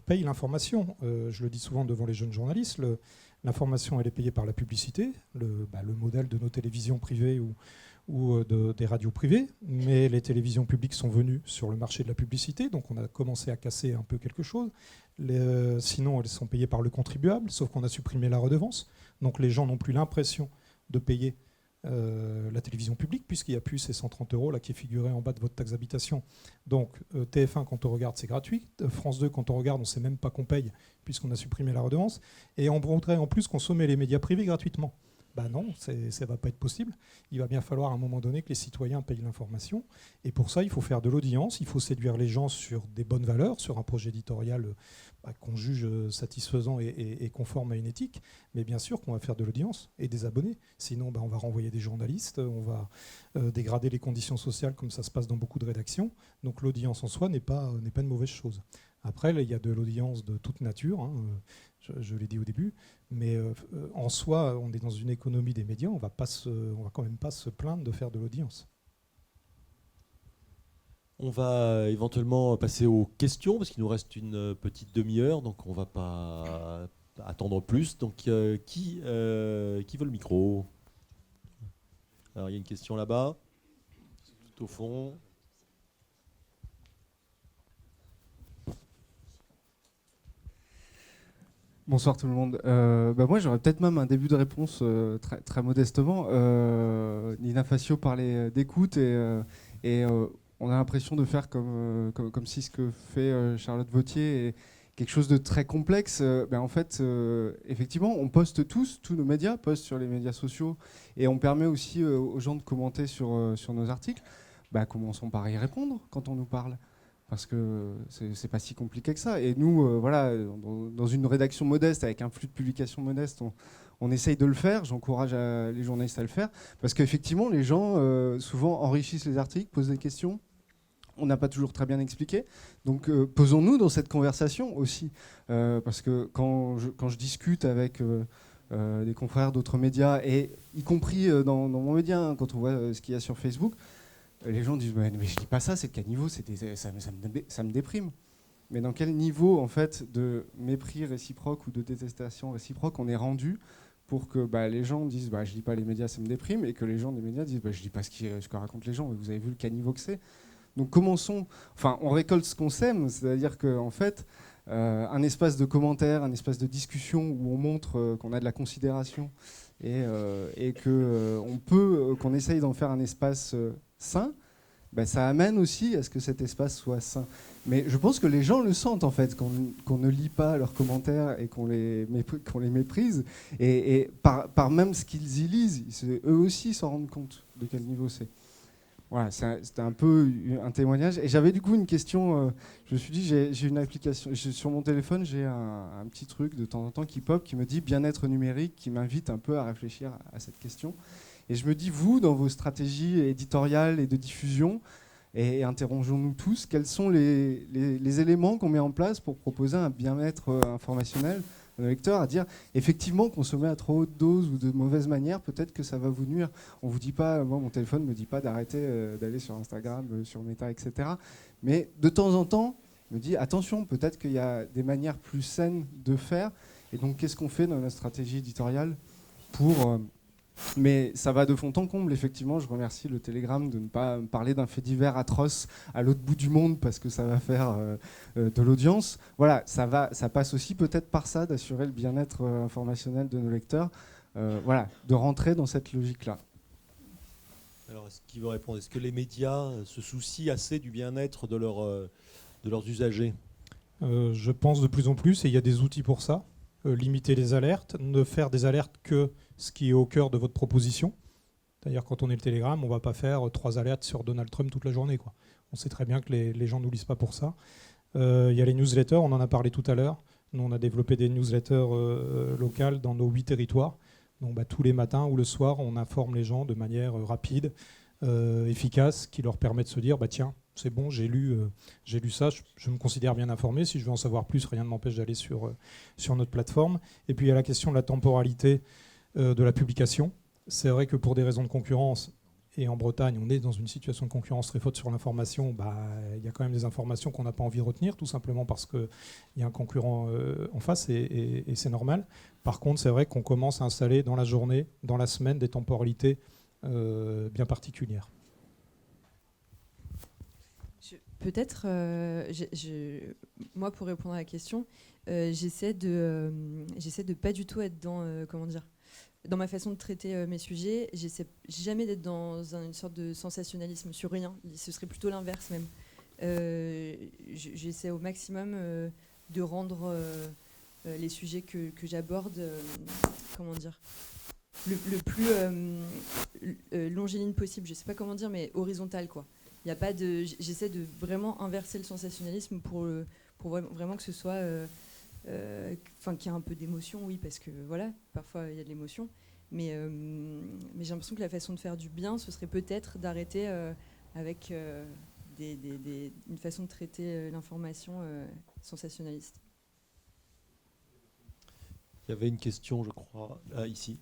payent l'information. Je le dis souvent devant les jeunes journalistes, l'information elle est payée par la publicité, le modèle de nos télévisions privées ou des radios privées, mais les télévisions publiques sont venues sur le marché de la publicité, donc on a commencé à casser un peu quelque chose. Sinon, elles sont payées par le contribuable, sauf qu'on a supprimé la redevance, donc les gens n'ont plus l'impression de payer la télévision publique, puisqu'il n'y a plus ces 130 € là, qui figuraient en bas de votre taxe d'habitation. Donc TF1, quand on regarde, c'est gratuit. France 2, quand on regarde, on ne sait même pas qu'on paye, puisqu'on a supprimé la redevance. Et on voudrait en plus consommer les médias privés gratuitement. Non, ça ne va pas être possible. Il va bien falloir à un moment donné que les citoyens payent l'information. Et pour ça, il faut faire de l'audience, il faut séduire les gens sur des bonnes valeurs, sur un projet éditorial qu'on juge satisfaisant et conforme à une éthique. Mais bien sûr qu'on va faire de l'audience et des abonnés. Sinon, on va renvoyer des journalistes, on va dégrader les conditions sociales comme ça se passe dans beaucoup de rédactions. Donc l'audience en soi n'est pas une mauvaise chose. Après, il y a de l'audience de toute nature, je l'ai dit au début, mais en soi, on est dans une économie des médias, on va quand même pas se plaindre de faire de l'audience. On va éventuellement passer aux questions, parce qu'il nous reste une petite demi-heure, donc on ne va pas attendre plus. Donc qui veut le micro? Alors il y a une question là-bas, tout au fond. Bonsoir tout le monde. Moi j'aurais peut-être même un début de réponse très, très modestement. Nina Facio parlait d'écoute et on a l'impression de faire comme si ce que fait Charlotte Vautier est quelque chose de très complexe. En fait, effectivement, on poste tous nos médias postent sur les médias sociaux et on permet aussi aux gens de commenter sur nos articles. Commençons par y répondre quand on nous parle. Parce que c'est pas si compliqué que ça. Et nous, dans une rédaction modeste, avec un flux de publication modeste, on essaye de le faire. J'encourage les journalistes à le faire. Parce qu'effectivement, les gens, souvent, enrichissent les articles, posent des questions. On n'a pas toujours très bien expliqué. Donc, posons-nous dans cette conversation aussi. Parce que quand je discute avec des confrères d'autres médias, et y compris dans mon média, quand on voit ce qu'il y a sur Facebook, les gens disent mais je dis pas ça, c'est de quel niveau, ça me déprime. Mais dans quel niveau en fait de mépris réciproque ou de détestation réciproque on est rendu pour que les gens disent je lis pas les médias, ça me déprime, et que les gens des médias disent je lis pas ce que racontent les gens, mais vous avez vu quel niveau que c'est. Donc commençons, on récolte ce qu'on sème, c'est-à-dire que en fait un espace de commentaires, un espace de discussion où on montre qu'on a de la considération et qu'on essaye d'en faire un espace sain, ça amène aussi à ce que cet espace soit sain. Mais je pense que les gens le sentent en fait, qu'on ne lit pas leurs commentaires et qu'on les méprise. Et par même ce qu'ils y lisent, eux aussi s'en rendent compte de quel niveau c'est. Voilà, c'était un peu un témoignage. Et j'avais du coup une question. Je me suis dit, j'ai une application. Sur mon téléphone, j'ai un petit truc de temps en temps qui pop, qui me dit bien-être numérique, qui m'invite un peu à réfléchir à cette question. Et je me dis, vous, dans vos stratégies éditoriales et de diffusion, et interrogeons-nous tous, quels sont les éléments qu'on met en place pour proposer un bien-être informationnel à nos lecteurs, à dire effectivement consommer à trop haute dose ou de mauvaise manière, peut-être que ça va vous nuire. On vous dit pas, moi mon téléphone me dit pas d'arrêter d'aller sur Instagram, sur Meta, etc. Mais de temps en temps, me dit attention, peut-être qu'il y a des manières plus saines de faire. Et donc qu'est-ce qu'on fait dans notre stratégie éditoriale pour mais ça va de fond en comble, effectivement. Je remercie le Télégramme de ne pas me parler d'un fait divers atroce à l'autre bout du monde parce que ça va faire de l'audience. Voilà, ça passe aussi peut-être par ça, d'assurer le bien-être informationnel de nos lecteurs. Voilà, de rentrer dans cette logique-là. Alors, qui veut répondre? Est-ce que les médias se soucient assez du bien-être de leurs usagers? Je pense de plus en plus, et il y a des outils pour ça. Limiter les alertes, ne faire des alertes que ce qui est au cœur de votre proposition. C'est-à-dire, quand on est le Télégramme, on ne va pas faire 3 alertes sur Donald Trump toute la journée, quoi. On sait très bien que les gens ne nous lisent pas pour ça. Il y a les newsletters, on en a parlé tout à l'heure. Nous, on a développé des newsletters locales dans nos 8 territoires. Donc, tous les matins ou le soir, on informe les gens de manière rapide, efficace, qui leur permet de se dire, tiens, c'est bon, j'ai lu ça, je me considère bien informé. Si je veux en savoir plus, rien ne m'empêche d'aller sur notre plateforme. Et puis il y a la question de la temporalité de la publication. C'est vrai que pour des raisons de concurrence, et en Bretagne, on est dans une situation de concurrence très forte sur l'information, il y a quand même des informations qu'on n'a pas envie de retenir, tout simplement parce qu'il y a un concurrent en face, et c'est normal. Par contre, c'est vrai qu'on commence à installer dans la journée, dans la semaine, des temporalités bien particulières. Peut-être, moi, pour répondre à la question, j'essaie de pas du tout être dans, dans ma façon de traiter mes sujets. J'essaie jamais d'être dans une sorte de sensationnalisme sur rien. Ce serait plutôt l'inverse même. J'essaie au maximum de rendre les sujets que j'aborde, le plus longiligne possible. Je sais pas comment dire, mais horizontal, quoi. Il y a pas de. J'essaie de vraiment inverser le sensationnalisme pour vraiment que ce soit, qu'il y ait un peu d'émotion, oui, parce que voilà, parfois il y a de l'émotion, mais j'ai l'impression que la façon de faire du bien, ce serait peut-être d'arrêter avec une façon de traiter l'information sensationnaliste. Il y avait une question, je crois, là, ici.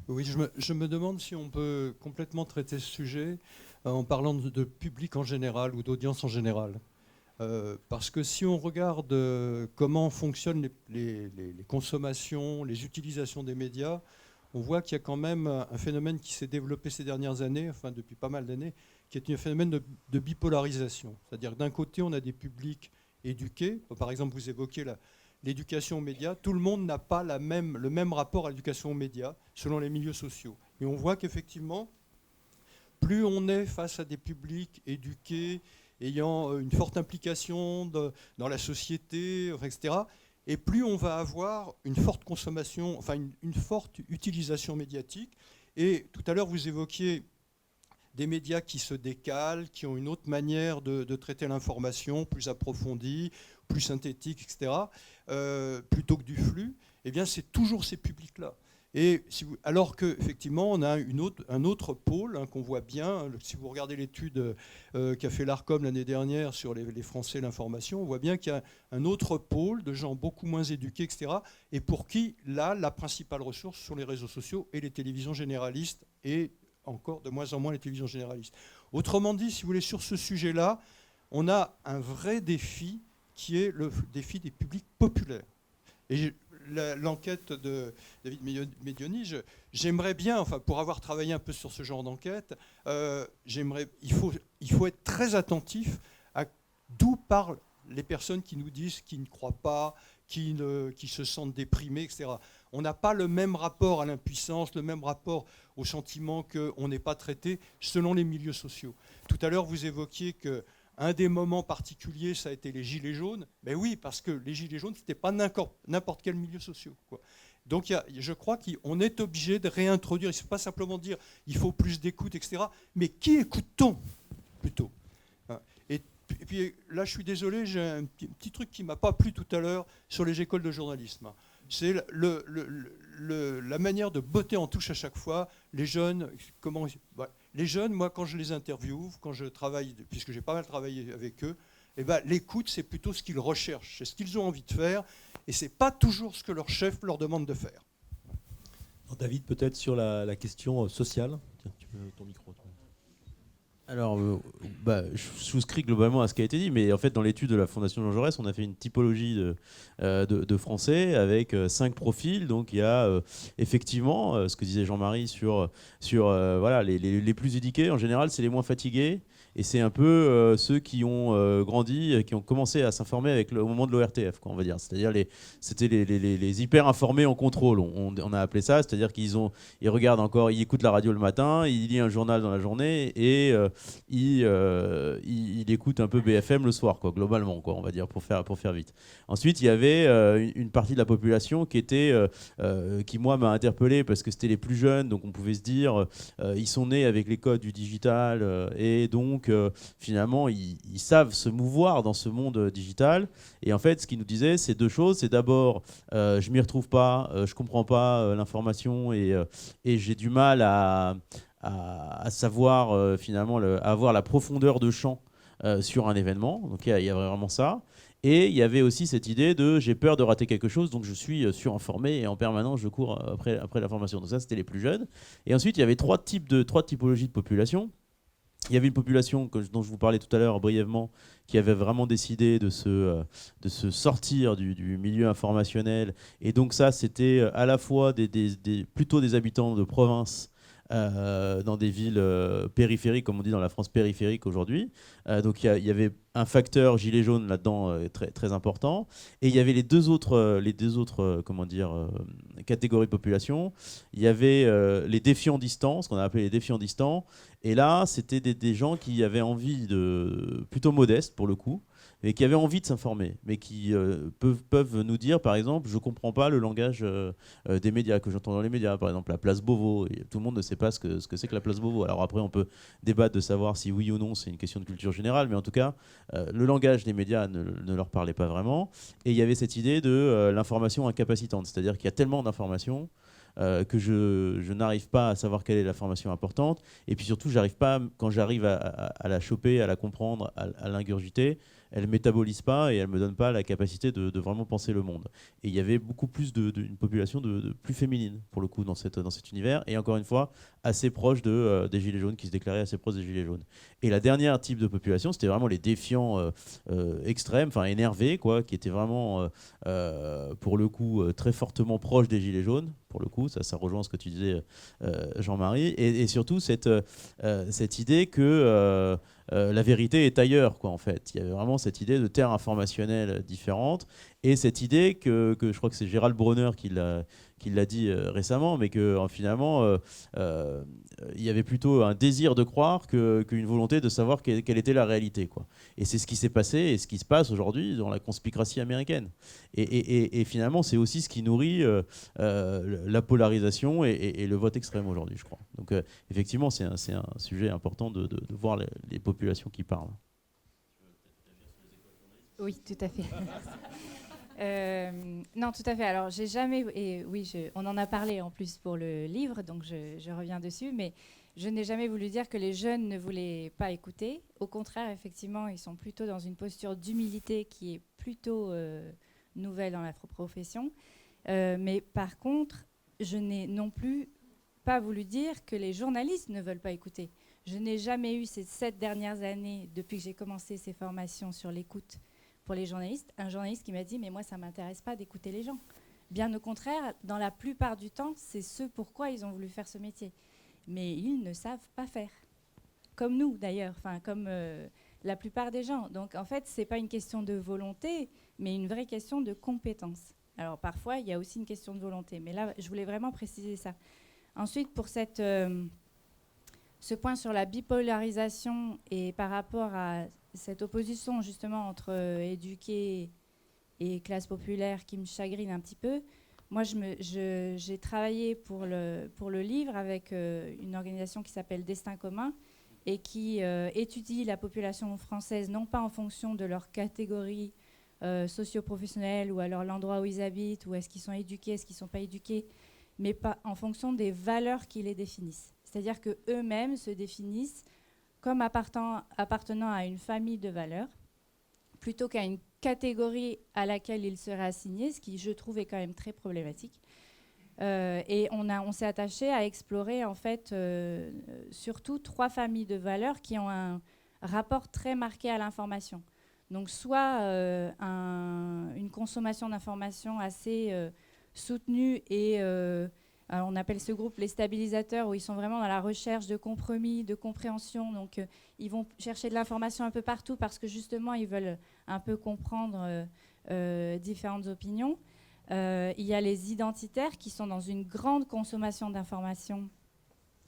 Oui, je me demande si on peut complètement traiter ce sujet en parlant de public en général ou d'audience en général. Parce que si on regarde comment fonctionnent les consommations, les utilisations des médias, on voit qu'il y a quand même un phénomène qui s'est développé ces dernières années, enfin depuis pas mal d'années, qui est un phénomène de bipolarisation. C'est-à-dire que d'un côté, on a des publics éduqués. Par exemple, vous évoquez l'éducation aux médias. Tout le monde n'a pas le même rapport à l'éducation aux médias selon les milieux sociaux. Et on voit qu'effectivement, plus on est face à des publics éduqués, ayant une forte implication dans la société, etc., et plus on va avoir une forte consommation, enfin une forte utilisation médiatique. Et tout à l'heure, vous évoquiez des médias qui se décalent, qui ont une autre manière de traiter l'information, plus approfondie, plus synthétique, etc., plutôt que du flux. Eh bien, c'est toujours ces publics-là. Et alors qu'effectivement, on a un autre pôle qu'on voit bien. Si vous regardez l'étude qu'a fait l'ARCOM l'année dernière sur les Français, l'information, on voit bien qu'il y a un autre pôle de gens beaucoup moins éduqués, etc. Et pour qui, là, la principale ressource sont les réseaux sociaux et les télévisions généralistes, et encore de moins en moins les télévisions généralistes. Autrement dit, si vous voulez, sur ce sujet-là, on a un vrai défi qui est le défi des publics populaires. Et l'enquête de David Medioni, j'aimerais bien, enfin, pour avoir travaillé un peu sur ce genre d'enquête, il faut être très attentif à d'où parlent les personnes qui nous disent qu'ils ne croient pas, qui se sentent déprimés, etc. On n'a pas le même rapport à l'impuissance, le même rapport au sentiment qu'on n'est pas traité selon les milieux sociaux. Tout à l'heure, vous évoquiez qu'un des moments particuliers, ça a été les gilets jaunes. Ben oui, parce que les gilets jaunes, ce n'était pas n'importe quel milieu social, quoi. Donc je crois qu'on est obligé de réintroduire, il ne faut pas simplement dire il faut plus d'écoute, etc. Mais qui écoute-t-on ? plutôt. Et puis là, je suis désolé, j'ai un petit truc qui ne m'a pas plu tout à l'heure sur les écoles de journalisme. C'est la manière de botter en touche à chaque fois. Les jeunes, les jeunes, moi, quand je les interviewe, quand je travaille, puisque j'ai pas mal travaillé avec eux, l'écoute, c'est plutôt ce qu'ils recherchent, c'est ce qu'ils ont envie de faire, et c'est pas toujours ce que leur chef leur demande de faire. Alors, David, peut-être sur la question sociale. Tiens, tu veux ton micro. Alors, je souscris globalement à ce qui a été dit, mais en fait, dans l'étude de la Fondation Jean Jaurès, on a fait une typologie de Français avec 5 profils. Donc, il y a effectivement ce que disait Jean-Marie sur voilà, les plus éduqués. En général, c'est les moins fatigués. Et c'est un peu ceux qui ont grandi, qui ont commencé à s'informer au moment de l'ORTF, on va dire. C'est-à-dire c'était les hyper informés en contrôle. On a appelé ça. C'est-à-dire ils regardent encore, ils écoutent la radio le matin, ils lisent un journal dans la journée et ils écoutent un peu BFM le soir, quoi, globalement, quoi, on va dire, pour faire vite. Ensuite, il y avait une partie de la population qui moi m'a interpellé parce que c'était les plus jeunes, donc on pouvait se dire ils sont nés avec les codes du digital et donc finalement ils savent se mouvoir dans ce monde digital. Et en fait, ce qu'ils nous disaient, c'est 2 choses. C'est d'abord, je m'y retrouve pas, je comprends pas l'information et j'ai du mal à savoir finalement avoir la profondeur de champ sur un événement. Donc il y a vraiment ça. Et il y avait aussi cette idée de j'ai peur de rater quelque chose, donc je suis surinformé et en permanence je cours après l'information. Donc ça, c'était les plus jeunes. Et ensuite, il y avait 3 typologies de population. Il y avait une population dont je vous parlais tout à l'heure brièvement, qui avait vraiment décidé de se sortir du milieu informationnel. Et donc ça, c'était à la fois plutôt des habitants de province, dans des villes périphériques, comme on dit dans la France périphérique aujourd'hui. Donc il y avait un facteur gilet jaune là-dedans très, très important. Et il y avait les deux autres catégories de population. Il y avait les défiants distants, ce qu'on a appelé les défiants distants. Et là, c'était des gens qui avaient envie plutôt modestes pour le coup, et qui avaient envie de s'informer, mais qui peuvent nous dire, par exemple, je ne comprends pas le langage des médias, que j'entends dans les médias, par exemple la place Beauvau. Et tout le monde ne sait pas ce que c'est que la place Beauvau. Alors après, on peut débattre de savoir si oui ou non, c'est une question de culture générale, mais en tout cas, le langage des médias ne leur parlait pas vraiment. Et il y avait cette idée de l'information incapacitante, c'est-à-dire qu'il y a tellement d'informations que je n'arrive pas à savoir quelle est l'information importante. Et puis surtout, quand j'arrive à la choper, à la comprendre, à l'ingurgiter, elle ne métabolise pas et elle ne me donne pas la capacité de vraiment penser le monde. Et il y avait beaucoup plus d'une population de plus féminine, pour le coup, dans cet univers. Et encore une fois, assez proche des Gilets jaunes, qui se déclaraient assez proches des Gilets jaunes. Et la dernière type de population, c'était vraiment les défiants extrêmes, enfin énervés, quoi, qui étaient vraiment, pour le coup, très fortement proches des Gilets jaunes. Pour le coup, ça rejoint ce que tu disais, Jean-Marie. Et surtout, cette idée que la vérité est ailleurs, quoi, en fait. Il y avait vraiment cette idée de terre informationnelle différente. Et cette idée que je crois que c'est Gérald Bronner qui l'a dit récemment, mais que finalement, il y avait plutôt un désir de croire qu'une volonté de savoir quelle était la réalité, quoi. Et c'est ce qui s'est passé et ce qui se passe aujourd'hui dans la conspicratie américaine. Et finalement, c'est aussi ce qui nourrit la polarisation et le vote extrême aujourd'hui, je crois. Donc effectivement, c'est un sujet important de voir les populations qui parlent. Oui, tout à fait. Non, tout à fait. Alors, j'ai jamais... Et oui, on en a parlé en plus pour le livre, donc je reviens dessus, mais je n'ai jamais voulu dire que les jeunes ne voulaient pas écouter. Au contraire, effectivement, ils sont plutôt dans une posture d'humilité qui est plutôt nouvelle dans la profession. Mais par contre, je n'ai non plus pas voulu dire que les journalistes ne veulent pas écouter. Je n'ai jamais eu ces 7 dernières années, depuis que j'ai commencé ces formations sur l'écoute pour les journalistes, un journaliste qui m'a dit « mais moi, ça ne m'intéresse pas d'écouter les gens ». Bien au contraire, dans la plupart du temps, c'est ce pourquoi ils ont voulu faire ce métier. Mais ils ne savent pas faire. Comme nous, d'ailleurs, enfin, comme la plupart des gens. Donc, en fait, ce n'est pas une question de volonté, mais une vraie question de compétence. Alors, parfois, il y a aussi une question de volonté. Mais là, je voulais vraiment préciser ça. Ensuite, pour ce point sur la bipolarisation et par rapport à cette opposition justement entre éduqués et classe populaire qui me chagrine un petit peu, moi j'ai travaillé pour le livre avec une organisation qui s'appelle Destin commun, et qui étudient la population française non pas en fonction de leur catégorie socio-professionnelle ou alors l'endroit où ils habitent, ou est-ce qu'ils sont éduqués, est-ce qu'ils ne sont pas éduqués, mais pas en fonction des valeurs qui les définissent. C'est-à-dire qu'eux-mêmes se définissent comme appartenant à une famille de valeurs, plutôt qu'à une catégorie à laquelle ils seraient assignés, ce qui, je trouve, est quand même très problématique. Et on s'est attaché à explorer, en fait, surtout 3 familles de valeurs qui ont un rapport très marqué à l'information. Donc, soit une consommation d'informations assez soutenue et on appelle ce groupe les stabilisateurs, où ils sont vraiment dans la recherche de compromis, de compréhension. Donc, ils vont chercher de l'information un peu partout parce que, justement, ils veulent un peu comprendre différentes opinions. Il y a les identitaires qui sont dans une grande consommation d'informations,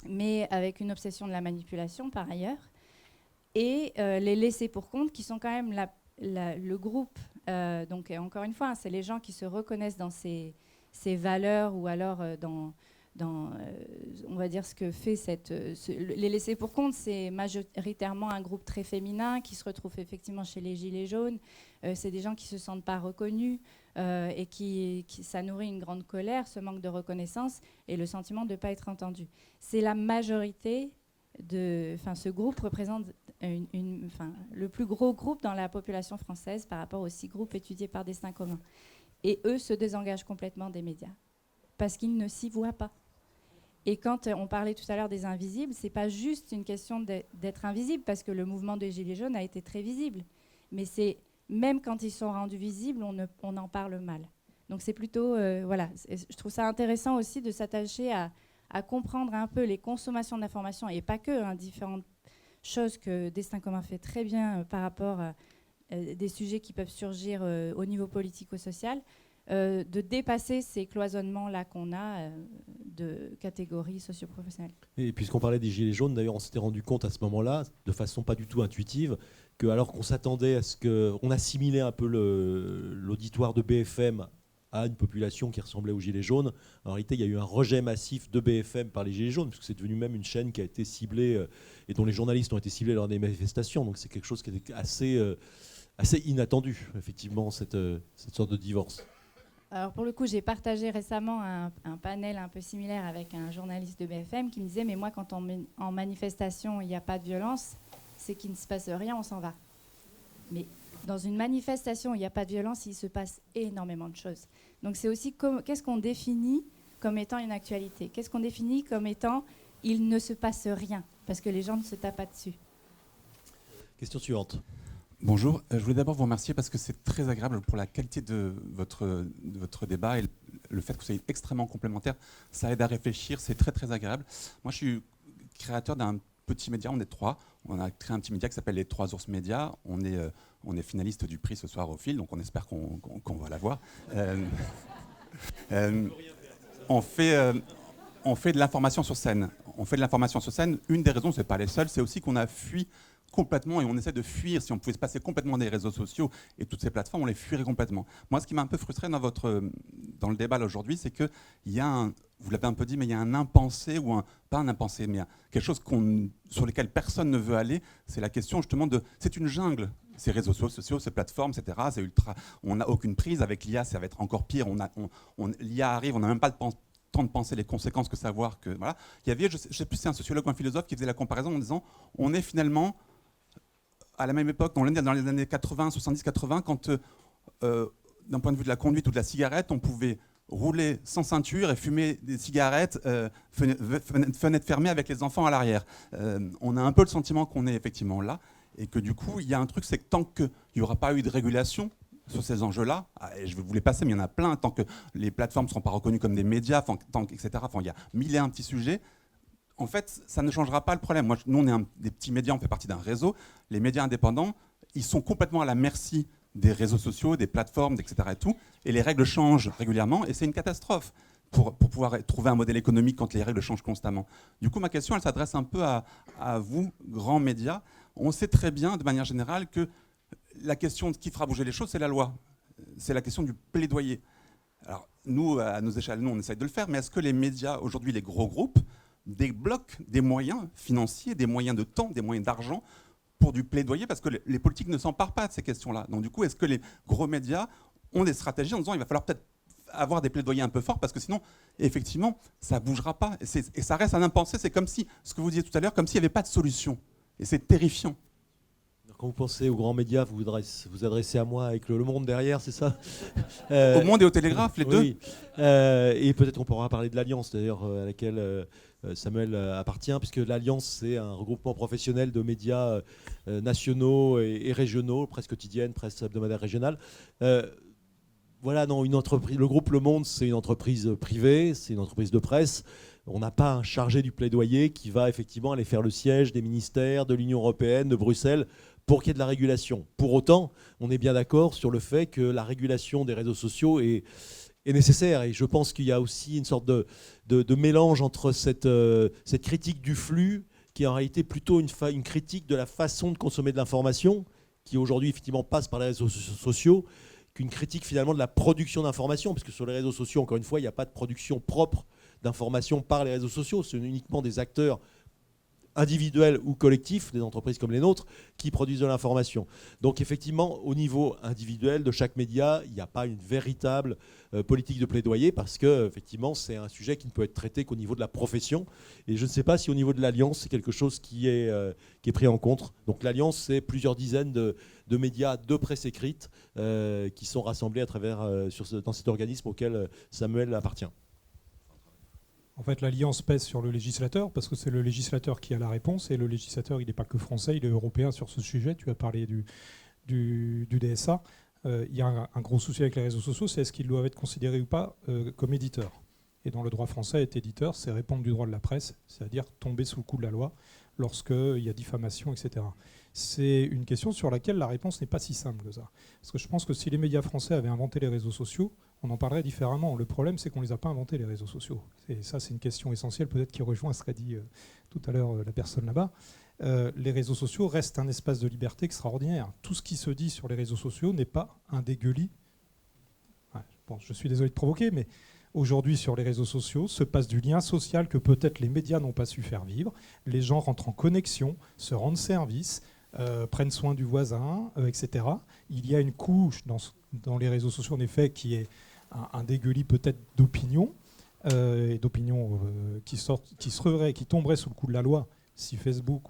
mais avec une obsession de la manipulation, par ailleurs. Et les laissés pour compte, qui sont quand même le groupe. Donc, encore une fois, c'est les gens qui se reconnaissent dans ces valeurs, ou alors dans on va dire ce que fait les laissés pour compte. C'est majoritairement un groupe très féminin qui se retrouve effectivement chez les Gilets jaunes. C'est des gens qui ne se sentent pas reconnus et qui ça nourrit une grande colère, ce manque de reconnaissance et le sentiment de ne pas être entendu. C'est la majorité ce groupe représente le plus gros groupe dans la population française par rapport aux 6 groupes étudiés par Destin commun. Et eux se désengagent complètement des médias parce qu'ils ne s'y voient pas. Et quand on parlait tout à l'heure des invisibles, ce n'est pas juste une question d'être invisible, parce que le mouvement des Gilets jaunes a été très visible. Mais c'est même quand ils sont rendus visibles, on en parle mal. Donc c'est plutôt... je trouve ça intéressant aussi de s'attacher à comprendre un peu les consommations d'informations, et pas que, différentes choses que Destin commun fait très bien par rapport à des sujets qui peuvent surgir au niveau politico-social, de dépasser ces cloisonnements-là qu'on a de catégories socio-professionnelles. Et puisqu'on parlait des Gilets jaunes, d'ailleurs, on s'était rendu compte à ce moment-là, de façon pas du tout intuitive, que alors qu'on s'attendait à ce qu'on assimilait un peu l'auditoire de BFM à une population qui ressemblait aux Gilets jaunes, en réalité, il y a eu un rejet massif de BFM par les Gilets jaunes, puisque c'est devenu même une chaîne qui a été ciblée, et dont les journalistes ont été ciblés lors des manifestations. Donc c'est quelque chose qui était assez inattendu, effectivement, cette sorte de divorce. Alors pour le coup, j'ai partagé récemment un panel un peu similaire avec un journaliste de BFM qui me disait « Mais moi, quand en manifestation, il n'y a pas de violence, c'est qu'il ne se passe rien, on s'en va. » Mais dans une manifestation où il n'y a pas de violence, il se passe énormément de choses. Donc c'est aussi qu'est-ce qu'on définit comme étant une actualité ? Qu'est-ce qu'on définit comme étant « il ne se passe rien » parce que les gens ne se tapent pas dessus. Question suivante. Bonjour, je voulais d'abord vous remercier parce que c'est très agréable pour la qualité de votre débat et le fait que vous soyez extrêmement complémentaires. Ça aide à réfléchir, c'est très très agréable. Moi je suis créateur d'un petit média, on est 3. On a créé un petit média qui s'appelle les 3 ours médias. On est finaliste du prix ce soir au fil, donc on espère qu'on va l'avoir. On fait de l'information sur scène. Une des raisons, c'est pas les seules, c'est aussi qu'on a fui complètement, et on essaie de fuir. Si on pouvait se passer complètement des réseaux sociaux et toutes ces plateformes, on les fuirait complètement. Moi, ce qui m'a un peu frustré dans le débat aujourd'hui, c'est qu'il y a vous l'avez un peu dit, mais il y a un impensé, pas un impensé, mais quelque chose sur lequel personne ne veut aller. C'est la question justement c'est une jungle, ces réseaux sociaux, ces plateformes, etc. C'est on n'a aucune prise. Avec l'IA, ça va être encore pire. L'IA arrive, on n'a même pas le temps de penser les conséquences que savoir que voilà. Il y avait, je sais plus, c'est un sociologue ou un philosophe qui faisait la comparaison en disant, on est finalement à la même époque, dans les années 80, 70, 80, quand d'un point de vue de la conduite ou de la cigarette, on pouvait rouler sans ceinture et fumer des cigarettes, fenêtre fermée avec les enfants à l'arrière. On a un peu le sentiment qu'on est effectivement là, et que du coup, il y a un truc, c'est que tant qu'il n'y aura pas eu de régulation sur ces enjeux-là, et je vais vous les passer, mais il y en a plein, tant que les plateformes ne seront pas reconnues comme des médias, etc., il y a 1000 et un petits sujets. En fait, ça ne changera pas le problème. Nous, on est des petits médias, on fait partie d'un réseau. Les médias indépendants, ils sont complètement à la merci des réseaux sociaux, des plateformes, etc. et tout. Et les règles changent régulièrement, et c'est une catastrophe pour pouvoir trouver un modèle économique quand les règles changent constamment. Du coup, ma question, elle s'adresse un peu à vous, grands médias. On sait très bien, de manière générale, que la question de qui fera bouger les choses, c'est la loi. C'est la question du plaidoyer. Alors, nous, à nos échelles, on essaye de le faire, mais est-ce que les médias, aujourd'hui, les gros groupes, débloque des moyens financiers, des moyens de temps, des moyens d'argent pour du plaidoyer, parce que les politiques ne s'emparent pas de ces questions-là. Donc du coup, est-ce que les gros médias ont des stratégies en disant il va falloir peut-être avoir des plaidoyers un peu forts, parce que sinon, effectivement, ça ne bougera pas. Et ça reste un impensé. C'est comme si, ce que vous disiez tout à l'heure, comme s'il n'y avait pas de solution. Et c'est terrifiant. Quand vous pensez aux grands médias, vous vous adressez à moi avec le Monde derrière, c'est ça? Au Monde et au Télégraphe, les oui. deux. Et peut-être qu'on pourra parler de l'Alliance, d'ailleurs, à laquelle Samuel appartient, puisque l'Alliance, c'est un regroupement professionnel de médias nationaux et régionaux, presse quotidienne, presse hebdomadaire régionale. Voilà, non, une entreprise. Le groupe Le Monde, c'est une entreprise privée, c'est une entreprise de presse. On n'a pas un chargé du plaidoyer qui va effectivement aller faire le siège des ministères, de l'Union européenne, de Bruxelles, pour qu'il y ait de la régulation. Pour autant, on est bien d'accord sur le fait que la régulation des réseaux sociaux est nécessaire. Et je pense qu'il y a aussi une sorte de mélange entre cette critique du flux, qui est en réalité plutôt une critique de la façon de consommer de l'information, qui aujourd'hui effectivement passe par les réseaux sociaux, qu'une critique finalement de la production d'informations, parce que sur les réseaux sociaux, encore une fois, il n'y a pas de production propre d'informations par les réseaux sociaux, c'est uniquement des acteurs individuels ou collectifs, des entreprises comme les nôtres, qui produisent de l'information. Donc effectivement, au niveau individuel de chaque média, il n'y a pas une véritable politique de plaidoyer, parce que effectivement, c'est un sujet qui ne peut être traité qu'au niveau de la profession. Et je ne sais pas si au niveau de l'Alliance, c'est quelque chose qui est pris en compte. Donc l'Alliance, c'est plusieurs dizaines de médias de presse écrite qui sont rassemblés à travers, dans cet organisme auquel Samuel appartient. En fait, l'Alliance pèse sur le législateur, parce que c'est le législateur qui a la réponse, et le législateur, il n'est pas que français, il est européen sur ce sujet. Tu as parlé du DSA. Il y a un gros souci avec les réseaux sociaux, c'est est-ce qu'ils doivent être considérés ou pas comme éditeurs. Et dans le droit français, être éditeur, c'est répondre du droit de la presse, c'est-à-dire tomber sous le coup de la loi lorsqu'il y a diffamation, etc. C'est une question sur laquelle la réponse n'est pas si simple que ça. Parce que je pense que si les médias français avaient inventé les réseaux sociaux, on en parlerait différemment. Le problème, c'est qu'on ne les a pas inventés, les réseaux sociaux. Et ça, c'est une question essentielle, peut-être qui rejoint ce qu'a dit tout à l'heure la personne là-bas. Les réseaux sociaux restent un espace de liberté extraordinaire. Tout ce qui se dit sur les réseaux sociaux n'est pas un dégueulis. Ouais, bon, je suis désolé de provoquer, mais aujourd'hui, sur les réseaux sociaux, se passe du lien social que peut-être les médias n'ont pas su faire vivre. Les gens rentrent en connexion, se rendent service, prennent soin du voisin, etc. Il y a une couche dans les réseaux sociaux, en effet, qui est un dégueulis peut-être d'opinion, et d'opinion qui tomberait sous le coup de la loi si Facebook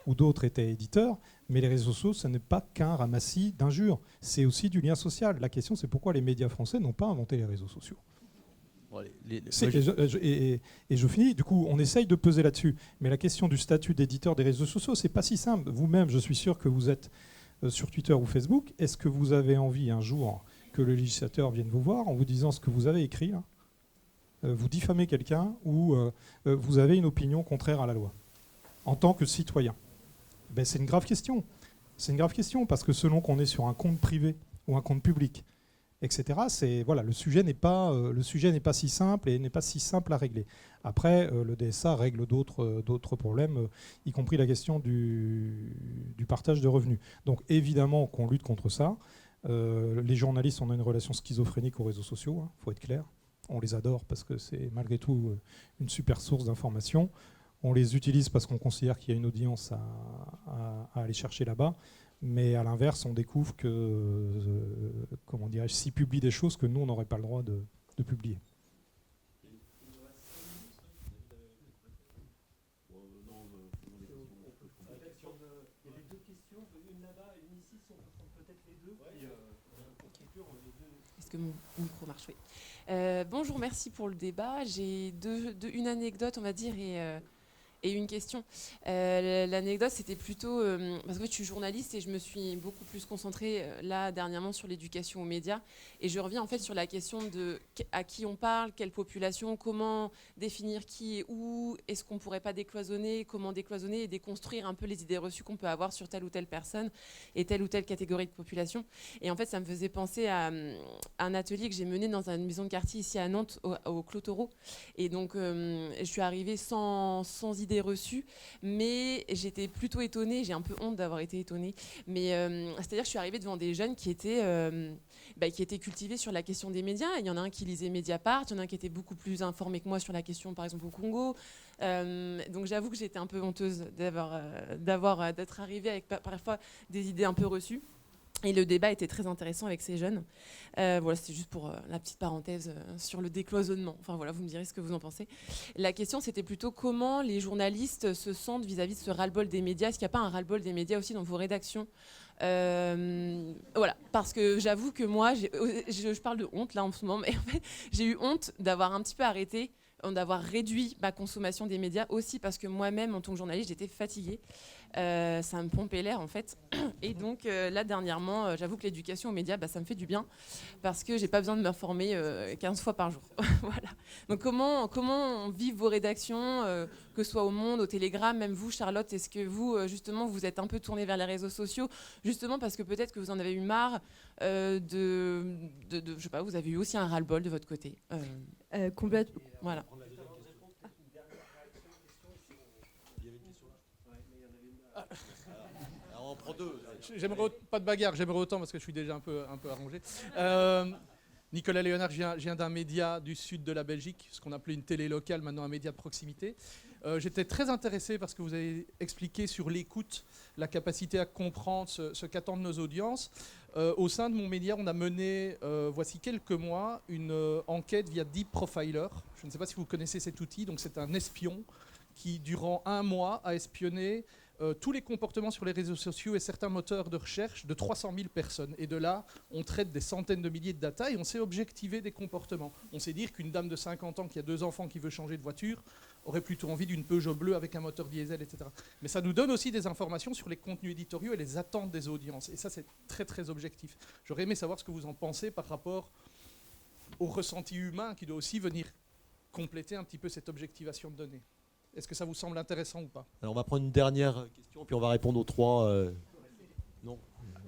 ou d'autres étaient éditeurs. Mais les réseaux sociaux, ce n'est pas qu'un ramassis d'injures. C'est aussi du lien social. La question, c'est pourquoi les médias français n'ont pas inventé les réseaux sociaux. Et je finis, du coup on essaye de peser là-dessus, mais la question du statut d'éditeur des réseaux sociaux, c'est pas si simple. Vous-même, je suis sûr que vous êtes sur Twitter ou Facebook. Est-ce que vous avez envie un jour que le législateur vienne vous voir en vous disant ce que vous avez écrit là, vous diffamez quelqu'un ou vous avez une opinion contraire à la loi en tant que citoyen? Ben, c'est une grave question. C'est une grave question parce que selon qu'on est sur un compte privé ou un compte public, etc. Voilà, le sujet n'est pas si simple et n'est pas si simple à régler. Après, le DSA règle d'autres problèmes, y compris la question du partage de revenus. Donc évidemment qu'on lutte contre ça. Les journalistes, on a une relation schizophrénique aux réseaux sociaux, faut être clair. On les adore parce que c'est malgré tout une super source d'information. On les utilise parce qu'on considère qu'il y a une audience à aller chercher là-bas. Mais à l'inverse, on découvre que, comment dirais-je, s'ils publient des choses que nous, on n'aurait pas le droit de publier. Est-ce que mon micro marche? Oui. Bonjour, merci pour le débat. J'ai une anecdote, on va dire, et une question. L'anecdote, c'était plutôt... parce que je suis journaliste et je me suis beaucoup plus concentrée là, dernièrement, sur l'éducation aux médias. Et je reviens en fait sur la question de à qui on parle, quelle population, comment définir qui et où, est-ce qu'on ne pourrait pas décloisonner, comment décloisonner et déconstruire un peu les idées reçues qu'on peut avoir sur telle ou telle personne et telle ou telle catégorie de population. Et en fait, ça me faisait penser à un atelier que j'ai mené dans une maison de quartier ici à Nantes, au Clos Taureau. Et donc, je suis arrivée sans idée idées reçues, mais j'étais plutôt étonnée, j'ai un peu honte d'avoir été étonnée, mais c'est-à-dire que je suis arrivée devant des jeunes qui étaient cultivés sur la question des médias. Il y en a un qui lisait Mediapart, il y en a un qui était beaucoup plus informé que moi sur la question, par exemple, au Congo. Donc j'avoue que j'étais un peu honteuse d'être arrivée avec parfois des idées un peu reçues. Et le débat était très intéressant avec ces jeunes. Voilà, c'était juste pour la petite parenthèse sur le décloisonnement. Enfin voilà, vous me direz ce que vous en pensez. La question, c'était plutôt comment les journalistes se sentent vis-à-vis de ce ras-le-bol des médias. Est-ce qu'il n'y a pas un ras-le-bol des médias aussi dans vos rédactions ? Voilà, parce que j'avoue que moi, je parle de honte là en ce moment, mais en fait, j'ai eu honte d'avoir un petit peu arrêté, d'avoir réduit ma consommation des médias aussi parce que moi-même, en tant que journaliste, j'étais fatiguée. Ça me pompait l'air en fait. Et donc là dernièrement, j'avoue que l'éducation aux médias, ça me fait du bien parce que j'ai pas besoin de m'informer 15 fois par jour. Voilà. Donc comment vivent vos rédactions, que ce soit au Monde, au Télégramme, même vous Charlotte, est-ce que vous justement vous êtes un peu tournée vers les réseaux sociaux justement parce que peut-être que vous en avez eu marre je sais pas, vous avez eu aussi un ras-le-bol de votre côté. Complètement. Voilà. Alors on prend deux. J'aimerais pas de bagarre, j'aimerais autant parce que je suis déjà un peu arrangé. Nicolas Léonard, je viens d'un média du sud de la Belgique, ce qu'on appelait une télé locale, maintenant un média de proximité. J'étais très intéressé parce que vous avez expliqué sur l'écoute, la capacité à comprendre ce qu'attendent nos audiences. Au sein de mon média, on a mené, voici quelques mois, une enquête via Deep Profiler. Je ne sais pas si vous connaissez cet outil, donc c'est un espion qui, durant 1 mois, a espionné tous les comportements sur les réseaux sociaux et certains moteurs de recherche de 300 000 personnes. Et de là, on traite des centaines de milliers de data et on sait objectiver des comportements. On sait dire qu'une dame de 50 ans qui a 2 enfants qui veut changer de voiture aurait plutôt envie d'une Peugeot bleue avec un moteur diesel, etc. Mais ça nous donne aussi des informations sur les contenus éditoriaux et les attentes des audiences. Et ça, c'est très, très objectif. J'aurais aimé savoir ce que vous en pensez par rapport au ressenti humain qui doit aussi venir compléter un petit peu cette objectivation de données. Est-ce que ça vous semble intéressant ou pas ? Alors on va prendre une dernière question, puis on va répondre aux 3. Non.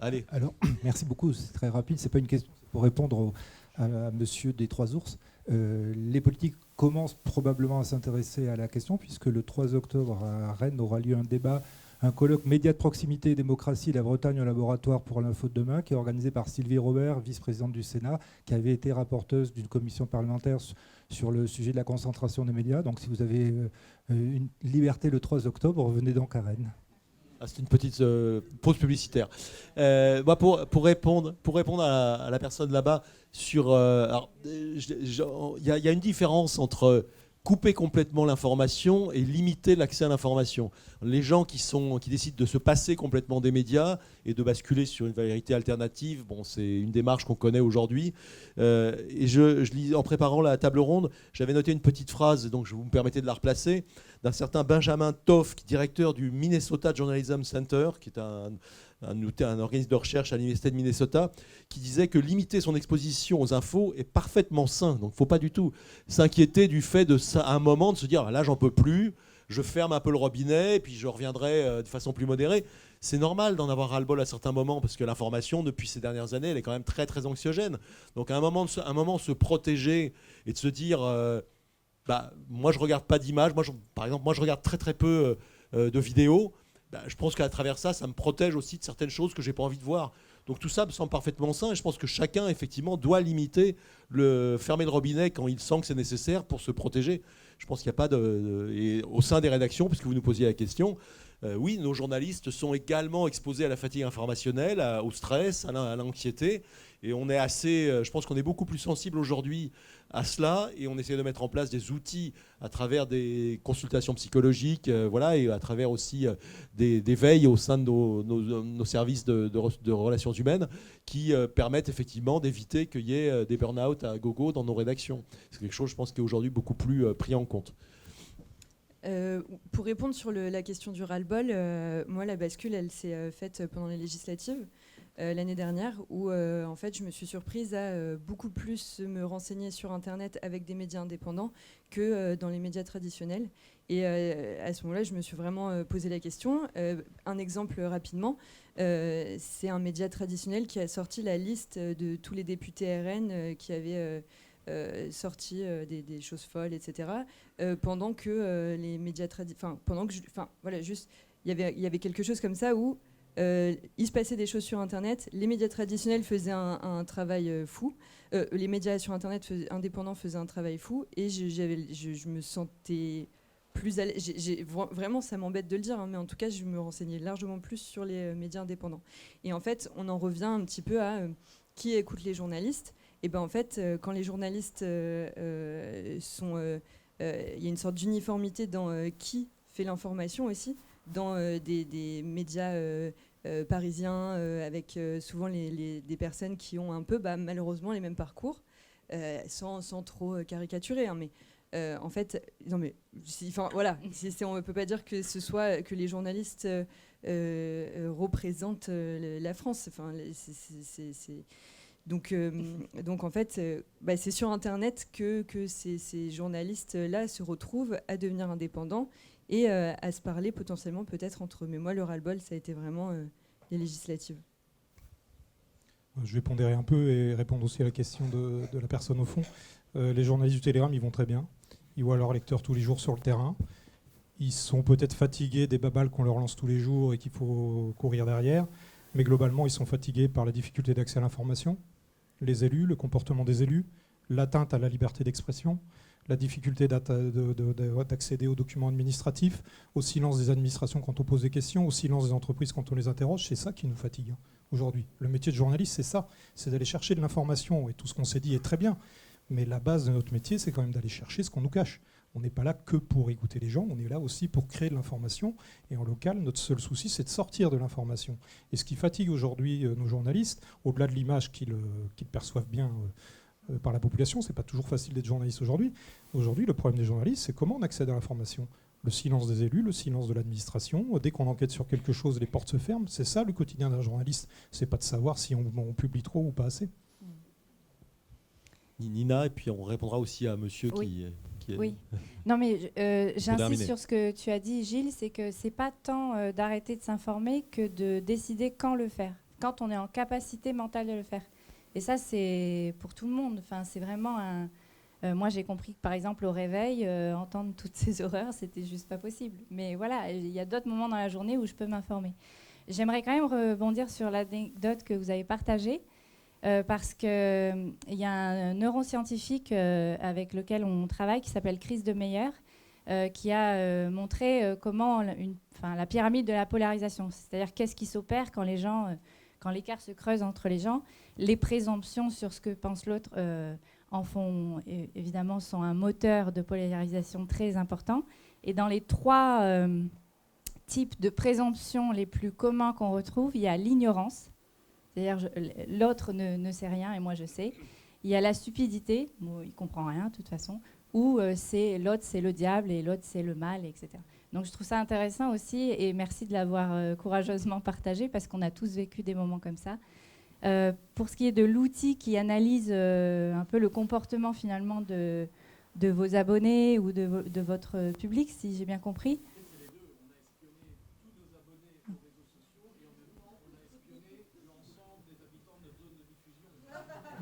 Allez. Alors, merci beaucoup, c'est très rapide. C'est pas une question, c'est pour répondre à monsieur des 3 ours. Les politiques commencent probablement à s'intéresser à la question, puisque le 3 octobre à Rennes aura lieu un débat, un colloque médias de proximité et démocratie, la Bretagne au laboratoire pour l'info de demain, qui est organisé par Sylvie Robert, vice-présidente du Sénat, qui avait été rapporteuse d'une commission parlementaire sur le sujet de la concentration des médias. Donc si vous avez une liberté le 3 octobre, revenez donc à Rennes. C'est une petite pause publicitaire. Moi, pour répondre à la personne là-bas, il y a une différence entre couper complètement l'information et limiter l'accès à l'information. Les gens qui décident de se passer complètement des médias et de basculer sur une vérité alternative, c'est une démarche qu'on connaît aujourd'hui. Et je lis, en préparant la table ronde, j'avais noté une petite phrase, donc je vous me permettez de la replacer, d'un certain Benjamin Toff, directeur du Minnesota Journalism Center, qui est un organisme de recherche à l'Université de Minnesota, qui disait que limiter son exposition aux infos est parfaitement sain. Donc il ne faut pas du tout s'inquiéter du fait à un moment de se dire là j'en peux plus, je ferme un peu le robinet et puis je reviendrai de façon plus modérée. C'est normal d'en avoir ras-le-bol à certains moments parce que l'information depuis ces dernières années elle est quand même très très anxiogène. Donc à un moment se protéger et de se dire moi je regarde pas d'images, par exemple je regarde très très peu de vidéos. Je pense qu'à travers ça me protège aussi de certaines choses que j'ai pas envie de voir. Donc tout ça me semble parfaitement sain et je pense que chacun effectivement doit limiter fermer le robinet quand il sent que c'est nécessaire pour se protéger. Je pense qu'il n'y a pas et au sein des rédactions, puisque vous nous posiez la question, oui, nos journalistes sont également exposés à la fatigue informationnelle, au stress, à l'anxiété. Et on est je pense qu'on est beaucoup plus sensible aujourd'hui à cela et on essaie de mettre en place des outils à travers des consultations psychologiques, et à travers aussi des veilles au sein de nos services de relations humaines qui permettent effectivement d'éviter qu'il y ait des burn-out à gogo dans nos rédactions. C'est quelque chose, je pense, qui est aujourd'hui beaucoup plus pris en compte. Pour répondre sur la question du ras-le-bol, moi la bascule elle s'est faite pendant les législatives l'année dernière où en fait je me suis surprise à beaucoup plus me renseigner sur internet avec des médias indépendants que dans les médias traditionnels et à ce moment-là je me suis vraiment posé la question. Un exemple rapidement, c'est un média traditionnel qui a sorti la liste de tous les députés RN qui avaient sorti des choses folles, etc. Pendant que les médias juste il y avait quelque chose comme ça où il se passait des choses sur Internet, les médias traditionnels faisaient un travail fou, les médias sur Internet indépendants faisaient un travail fou, et je me sentais plus à l'aise. Vraiment, ça m'embête de le dire, hein, mais en tout cas, je me renseignais largement plus sur les médias indépendants. Et en fait, on en revient un petit peu à qui écoute les journalistes. Et ben en fait, quand les journalistes sont... Il y a une sorte d'uniformité dans qui fait l'information aussi, dans des médias parisiens, avec souvent des personnes qui ont un peu, malheureusement, les mêmes parcours, sans trop caricaturer, hein, mais en fait, non mais, voilà, on ne peut pas dire que ce soit que les journalistes représentent la France. Enfin, donc en fait, c'est sur Internet que ces journalistes-là se retrouvent à devenir indépendants et à se parler potentiellement peut-être entre eux. Mais moi, le ras-le-bol, ça a été vraiment les législatives. Je vais pondérer un peu et répondre aussi à la question de la personne au fond. Les journalistes du Télégramme, ils vont très bien. Ils voient leurs lecteurs tous les jours sur le terrain. Ils sont peut-être fatigués des babales qu'on leur lance tous les jours et qu'il faut courir derrière. Mais globalement, ils sont fatigués par la difficulté d'accès à l'information, les élus, le comportement des élus, l'atteinte à la liberté d'expression, la difficulté d'accéder aux documents administratifs, au silence des administrations quand on pose des questions, au silence des entreprises quand on les interroge. C'est ça qui nous fatigue aujourd'hui. Le métier de journaliste, c'est ça, c'est d'aller chercher de l'information. Et tout ce qu'on s'est dit est très bien. Mais la base de notre métier, c'est quand même d'aller chercher ce qu'on nous cache. On n'est pas là que pour écouter les gens, on est là aussi pour créer de l'information. Et en local, notre seul souci, c'est de sortir de l'information. Et ce qui fatigue aujourd'hui nos journalistes, au-delà de l'image qu'ils perçoivent bien par la population, c'est pas toujours facile d'être journaliste aujourd'hui. Aujourd'hui, le problème des journalistes, c'est comment on accède à l'information. Le silence des élus, le silence de l'administration. Dès qu'on enquête sur quelque chose, les portes se ferment. C'est ça le quotidien d'un journaliste. C'est pas de savoir si on publie trop ou pas assez. Nina, et puis on répondra aussi à monsieur oui. qui est... Oui. Non, mais j'insiste sur ce que tu as dit, Gilles, c'est que c'est pas tant d'arrêter de s'informer que de décider quand le faire, quand on est en capacité mentale de le faire. Et ça, c'est pour tout le monde. Enfin, c'est vraiment un... moi, j'ai compris que, par exemple, au réveil, entendre toutes ces horreurs, c'était juste pas possible. Mais voilà, il y a d'autres moments dans la journée où je peux m'informer. J'aimerais quand même rebondir sur l'anecdote que vous avez partagée. Parce qu'il y a un neuroscientifique avec lequel on travaille qui s'appelle Chris de Meyer qui a montré comment la pyramide de la polarisation, c'est-à-dire qu'est-ce qui s'opère quand les gens, quand l'écart se creuse entre les gens, les présomptions sur ce que pense l'autre en font évidemment sont un moteur de polarisation très important. Et dans les 3 types de présomptions les plus communs qu'on retrouve, il y a l'ignorance. C'est-à-dire l'autre ne sait rien et moi je sais. Il y a la stupidité, bon, il ne comprend rien de toute façon, ou l'autre c'est le diable et l'autre c'est le mal, etc. Donc je trouve ça intéressant aussi et merci de l'avoir courageusement partagé parce qu'on a tous vécu des moments comme ça. Pour ce qui est de l'outil qui analyse un peu le comportement finalement de vos abonnés ou de votre public, si j'ai bien compris.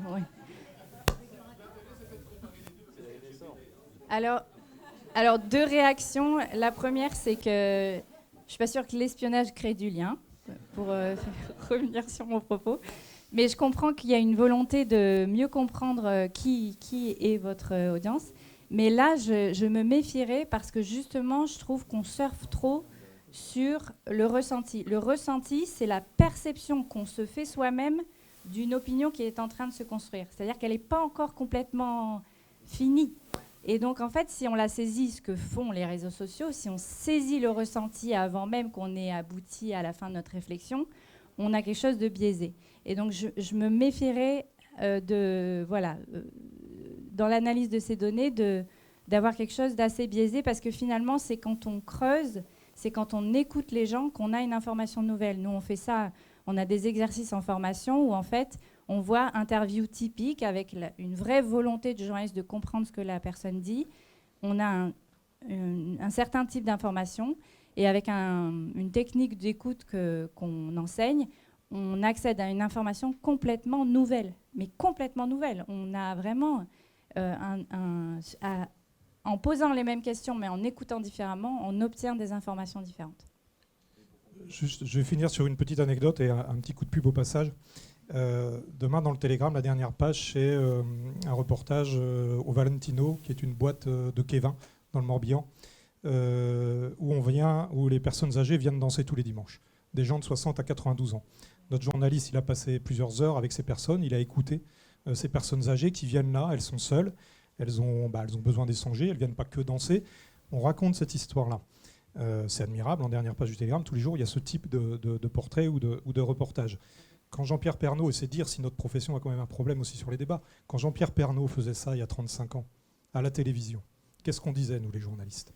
Oui. Alors, 2 réactions. La première, c'est que je ne suis pas sûre que l'espionnage crée du lien, pour revenir sur mon propos. Mais je comprends qu'il y a une volonté de mieux comprendre qui est votre audience. Mais là, je me méfierais parce que justement, je trouve qu'on surfe trop sur le ressenti. Le ressenti, c'est la perception qu'on se fait soi-même d'une opinion qui est en train de se construire. C'est-à-dire qu'elle n'est pas encore complètement finie. Et donc, en fait, si on la saisit, ce que font les réseaux sociaux, si on saisit le ressenti avant même qu'on ait abouti à la fin de notre réflexion, on a quelque chose de biaisé. Et donc, je me méfierais dans l'analyse de ces données, d'avoir quelque chose d'assez biaisé, parce que finalement, c'est quand on creuse, c'est quand on écoute les gens qu'on a une information nouvelle. Nous, on fait ça... On a des exercices en formation où, en fait, on voit interview typique avec une vraie volonté du journaliste de comprendre ce que la personne dit. On a un certain type d'information et avec une technique d'écoute qu'on enseigne, on accède à une information complètement nouvelle, mais complètement nouvelle. On a vraiment en posant les mêmes questions, mais en écoutant différemment, on obtient des informations différentes. Juste, je vais finir sur une petite anecdote et un petit coup de pub au passage. Demain, dans le Télégramme, la dernière page, c'est un reportage au Valentino, qui est une boîte de Kévin, dans le Morbihan, où les personnes âgées viennent danser tous les dimanches. Des gens de 60 à 92 ans. Notre journaliste, il a passé plusieurs heures avec ces personnes, il a écouté ces personnes âgées qui viennent là, elles sont seules, elles ont besoin d'échanger, elles ne viennent pas que danser. On raconte cette histoire-là. C'est admirable, en dernière page du Télégramme, tous les jours, il y a ce type de portrait ou de reportage. Quand Jean-Pierre Pernaut, et c'est dire si notre profession a quand même un problème aussi sur les débats, quand Jean-Pierre Pernaut faisait ça il y a 35 ans, à la télévision, qu'est-ce qu'on disait, nous les journalistes ?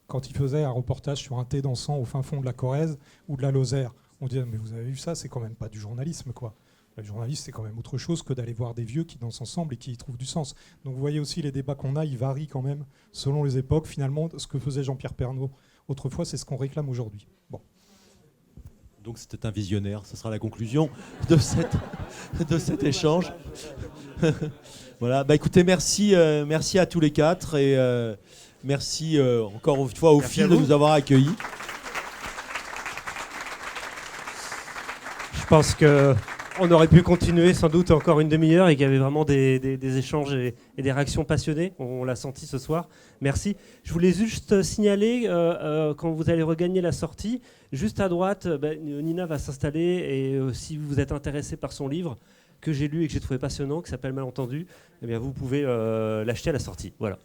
Quand il faisait un reportage sur un thé dansant au fin fond de la Corrèze ou de la Lozère, on disait, mais vous avez vu ça, c'est quand même pas du journalisme, quoi. Le journaliste, c'est quand même autre chose que d'aller voir des vieux qui dansent ensemble et qui y trouvent du sens. Donc vous voyez aussi les débats qu'on a, ils varient quand même selon les époques. Finalement, ce que faisait Jean-Pierre Pernaut autrefois, c'est ce qu'on réclame aujourd'hui. Bon. Donc c'était un visionnaire, ce sera la conclusion de cet échange. Voilà, bah écoutez, merci à tous les quatre et merci encore une fois au FIL de nous avoir accueillis. Je pense qu'on aurait pu continuer sans doute encore une demi-heure et qu'il y avait vraiment des échanges et des réactions passionnées. On l'a senti ce soir. Merci. Je voulais juste signaler, quand vous allez regagner la sortie, juste à droite, Nina va s'installer et si vous êtes intéressé par son livre que j'ai lu et que j'ai trouvé passionnant, qui s'appelle Malentendu, eh bien vous pouvez l'acheter à la sortie. Voilà.